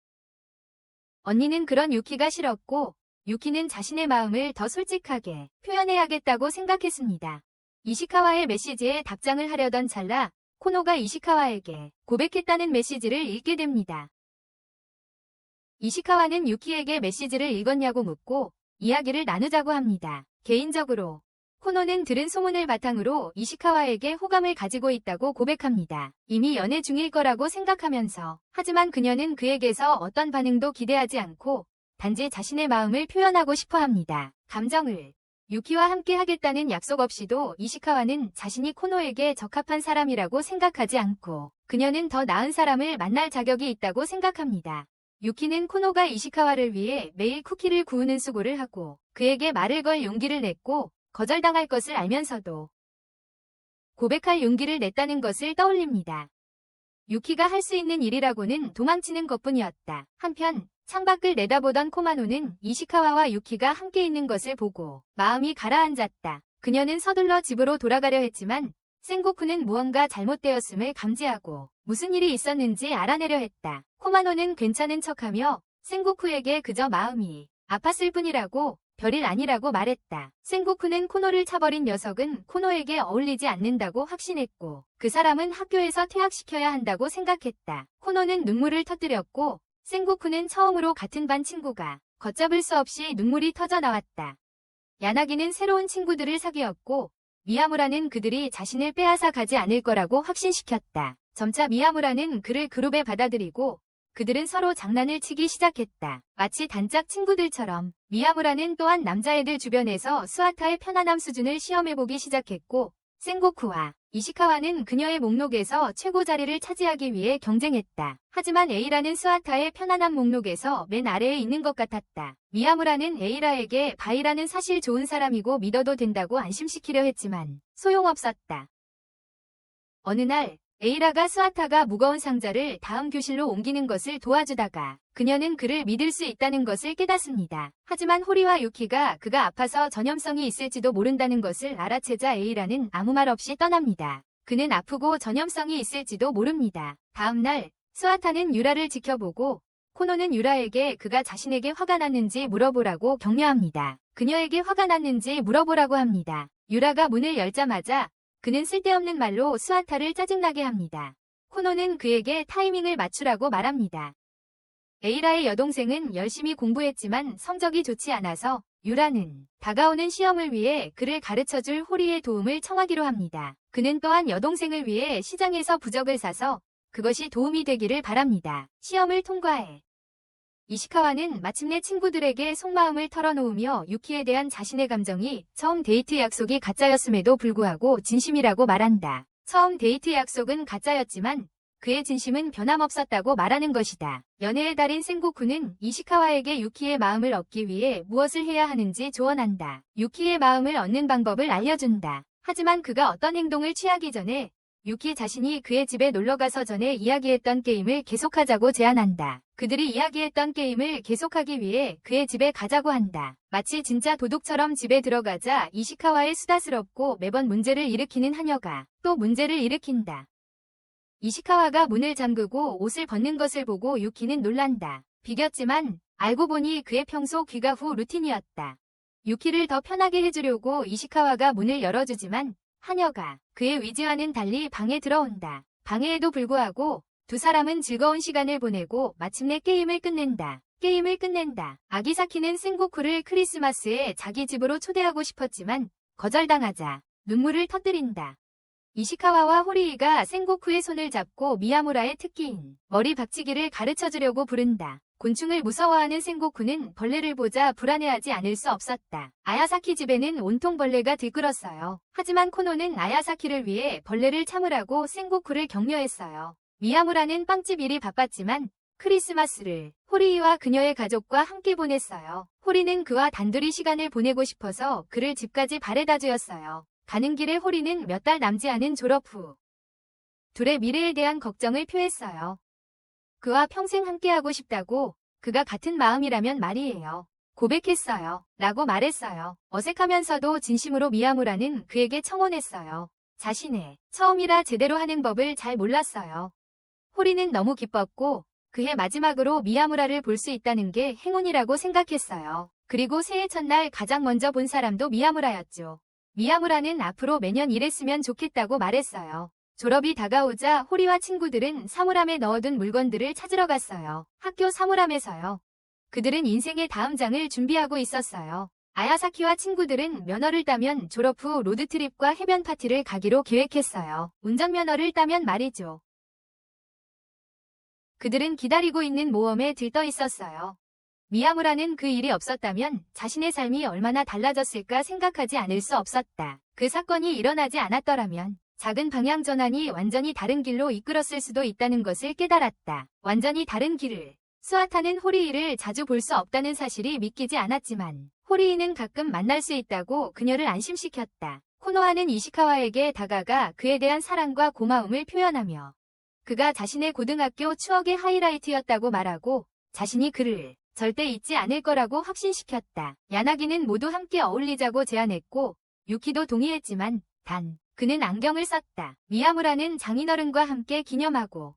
언니는 그런 유키가 싫었고 유키는 자신의 마음을 더 솔직하게 표현해야겠다고 생각했습니다. 이시카와의 메시지에 답장을 하려던 찰나 코노가 이시카와에게 고백했다는 메시지를 읽게 됩니다. 이시카와는 유키에게 메시지를 읽었냐고 묻고 이야기를 나누자고 합니다. 개인적으로 코노는 들은 소문을 바탕으로 이시카와에게 호감을 가지고 있다고 고백합니다. 이미 연애 중일 거라고 생각하면서 하지만 그녀는 그에게서 어떤 반응도 기대하지 않고 단지 자신의 마음을 표현하고 싶어 합니다. 감정을 유키와 함께 하겠다는 약속 없이도 이시카와는 자신이 코노에게 적합한 사람이라고 생각하지 않고 그녀는 더 나은 사람을 만날 자격이 있다고 생각합니다. 유키는 코노가 이시카와를 위해 매일 쿠키를 구우는 수고를 하고 그에게 말을 걸 용기를 냈고 거절당할 것을 알면서도 고백할 용기를 냈다는 것을 떠올립니다. 유키가 할 수 있는 일이라고는 도망치는 것뿐이었다. 한편 창밖을 내다보던 코마노는 이시카와와 유키가 함께 있는 것을 보고 마음이 가라앉았다. 그녀는 서둘러 집으로 돌아가려 했지만 센고쿠는 무언가 잘못되었음을 감지하고 무슨 일이 있었는지 알아내려 했다. 코마노는 괜찮은 척하며 센고쿠에게 그저 마음이 아팠을 뿐이라고 별일 아니라고 말했다. 생고쿠는 코노를 차버린 녀석은 코노에게 어울리지 않는다고 확신했고 그 사람은 학교에서 퇴학시켜야 한다고 생각했다. 코노는 눈물을 터뜨렸고 생고쿠는 처음으로 같은 반 친구가 걷잡을 수 없이 눈물이 터져 나왔다. 야나기는 새로운 친구들을 사귀었고 미야무라는 그들이 자신을 빼앗아 가지 않을 거라고 확신시켰다. 점차 미야무라는 그를 그룹에 받아들이고 그들은 서로 장난을 치기 시작했다. 마치 단짝 친구들처럼 미야무라는 또한 남자애들 주변에서 스와타의 편안함 수준을 시험해보기 시작했고 생고쿠와 이시카와는 그녀의 목록에서 최고 자리를 차지하기 위해 경쟁했다. 하지만 에이라는 스와타의 편안함 목록에서 맨 아래에 있는 것 같았다. 미야무라는 에이라에게 바이라는 사실 좋은 사람이고 믿어도 된다고 안심시키려 했지만 소용없었다. 어느 날 에이라가 스와타가 무거운 상자를 다음 교실로 옮기는 것을 도와주다가 그녀는 그를 믿을 수 있다는 것을 깨닫습니다. 하지만 호리와 유키가 그가 아파서 전염성이 있을지도 모른다는 것을 알아채자 에이라는 아무 말 없이 떠납니다. 그는 아프고 전염성이 있을지도 모릅니다. 다음 날 스와타는 유라를 지켜보고 코노는 유라에게 그가 자신에게 화가 났는지 물어보라고 격려합니다. 그녀에게 화가 났는지 물어보라고 합니다. 유라가 문을 열자마자 그는 쓸데없는 말로 스와타를 짜증나게 합니다. 코노는 그에게 타이밍을 맞추라고 말합니다. 에이라의 여동생은 열심히 공부했지만 성적이 좋지 않아서 유라는 다가오는 시험을 위해 그를 가르쳐줄 호리의 도움을 청하기로 합니다. 그는 또한 여동생을 위해 시장에서 부적을 사서 그것이 도움이 되기를 바랍니다. 시험을 통과해 이시카와는 마침내 친구들에게 속마음을 털어놓으며 유키에 대한 자신의 감정이 처음 데이트 약속이 가짜였음에도 불구하고 진심이라고 말한다. 처음 데이트 약속은 가짜였지만 그의 진심은 변함없었다고 말하는 것이다. 연애의 달인 생고쿠는 이시카와에게 유키의 마음을 얻기 위해 무엇을 해야 하는지 조언한다. 유키의 마음을 얻는 방법을 알려준다. 하지만 그가 어떤 행동을 취하기 전에 유키 자신이 그의 집에 놀러가서 전에 이야기했던 게임을 계속하자고 제안한다. 그들이 이야기했던 게임을 계속하기 위해 그의 집에 가자고 한다. 마치 진짜 도둑처럼 집에 들어가자 이시카와의 수다스럽고 매번 문제를 일으키는 하녀가 또 문제를 일으킨다. 이시카와가 문을 잠그고 옷을 벗는 것을 보고 유키는 놀란다. 비겼지만 알고 보니 그의 평소 귀가 후 루틴이었다. 유키를 더 편하게 해주려고 이시카와가 문을 열어주지만 하녀가 그의 위지와는 달리 방에 들어온다. 방해에도 불구하고 두 사람은 즐거운 시간을 보내고 마침내 게임을 끝낸다. 아기사키는 생고쿠를 크리스마스에 자기 집으로 초대하고 싶었지만 거절당하자 눈물을 터뜨린다. 이시카와와 호리이가 생고쿠의 손을 잡고 미야무라의 특기인 머리 박치기를 가르쳐주려고 부른다. 곤충을 무서워하는 생고쿠는 벌레를 보자 불안해하지 않을 수 없었다. 아야사키 집에는 온통 벌레가 들끓었어요. 하지만 코노는 아야사키를 위해 벌레를 참으라고 생고쿠를 격려했어요. 미야무라는 빵집 일이 바빴지만 크리스마스를 호리이와 그녀의 가족과 함께 보냈어요. 호리는 그와 단둘이 시간을 보내고 싶어서 그를 집까지 바래다 주었어요. 가는 길에 호리는 몇 달 남지 않은 졸업 후 둘의 미래에 대한 걱정을 표했어요. 그와 평생 함께하고 싶다고 그가 같은 마음이라면 말이에요. 고백했어요. 라고 말했어요. 어색하면서도 진심으로 미야무라는 그에게 청혼했어요. 자신의 처음이라 제대로 하는 법을 잘 몰랐어요. 호리는 너무 기뻤고 그해 마지막으로 미야무라를 볼 수 있다는 게 행운이라고 생각했어요. 그리고 새해 첫날 가장 먼저 본 사람도 미야무라였죠. 미야무라는 앞으로 매년 이랬으면 좋겠다고 말했어요. 졸업이 다가오자 호리와 친구들은 사물함에 넣어둔 물건들을 찾으러 갔어요. 학교 사물함에서요. 그들은 인생의 다음 장을 준비하고 있었어요. 아야사키와 친구들은 면허를 따면 졸업 후 로드트립과 해변 파티를 가기로 계획했어요. 운전면허를 따면 말이죠. 그들은 기다리고 있는 모험에 들떠 있었어요. 미야무라는 그 일이 없었다면 자신의 삶이 얼마나 달라졌을까 생각하지 않을 수 없었다. 그 사건이 일어나지 않았더라면 작은 방향 전환이 완전히 다른 길로 이끌었을 수도 있다는 것을 깨달았다. 완전히 다른 길을. 스와타는 호리이를 자주 볼 수 없다는 사실이 믿기지 않았지만 호리이는 가끔 만날 수 있다고 그녀를 안심시켰다. 코노하는 이시카와에게 다가가 그에 대한 사랑과 고마움을 표현하며 그가 자신의 고등학교 추억의 하이라이트였다고 말하고 자신이 그를 절대 잊지 않을 거라고 확신시켰다. 야나기는 모두 함께 어울리자고 제안했고 유키도 동의했지만 단 그는 안경을 썼다. 미야무라는 장인어른과 함께 기념하고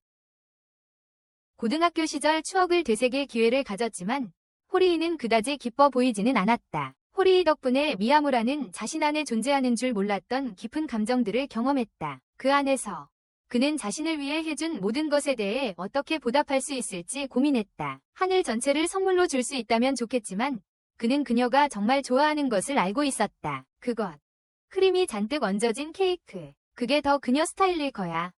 고등학교 시절 추억을 되새길 기회를 가졌지만 호리이는 그다지 기뻐 보이지는 않았다. 호리 덕분에 미야무라는 자신 안에 존재하는 줄 몰랐던 깊은 감정들을 경험했다. 그 안에서 그는 자신을 위해 해준 모든 것에 대해 어떻게 보답할 수 있을지 고민했다. 하늘 전체를 선물로 줄 수 있다면 좋겠지만 그는 그녀가 정말 좋아하는 것을 알고 있었다. 그것. 크림이 잔뜩 얹어진 케이크. 그게 더 그녀 스타일일 거야.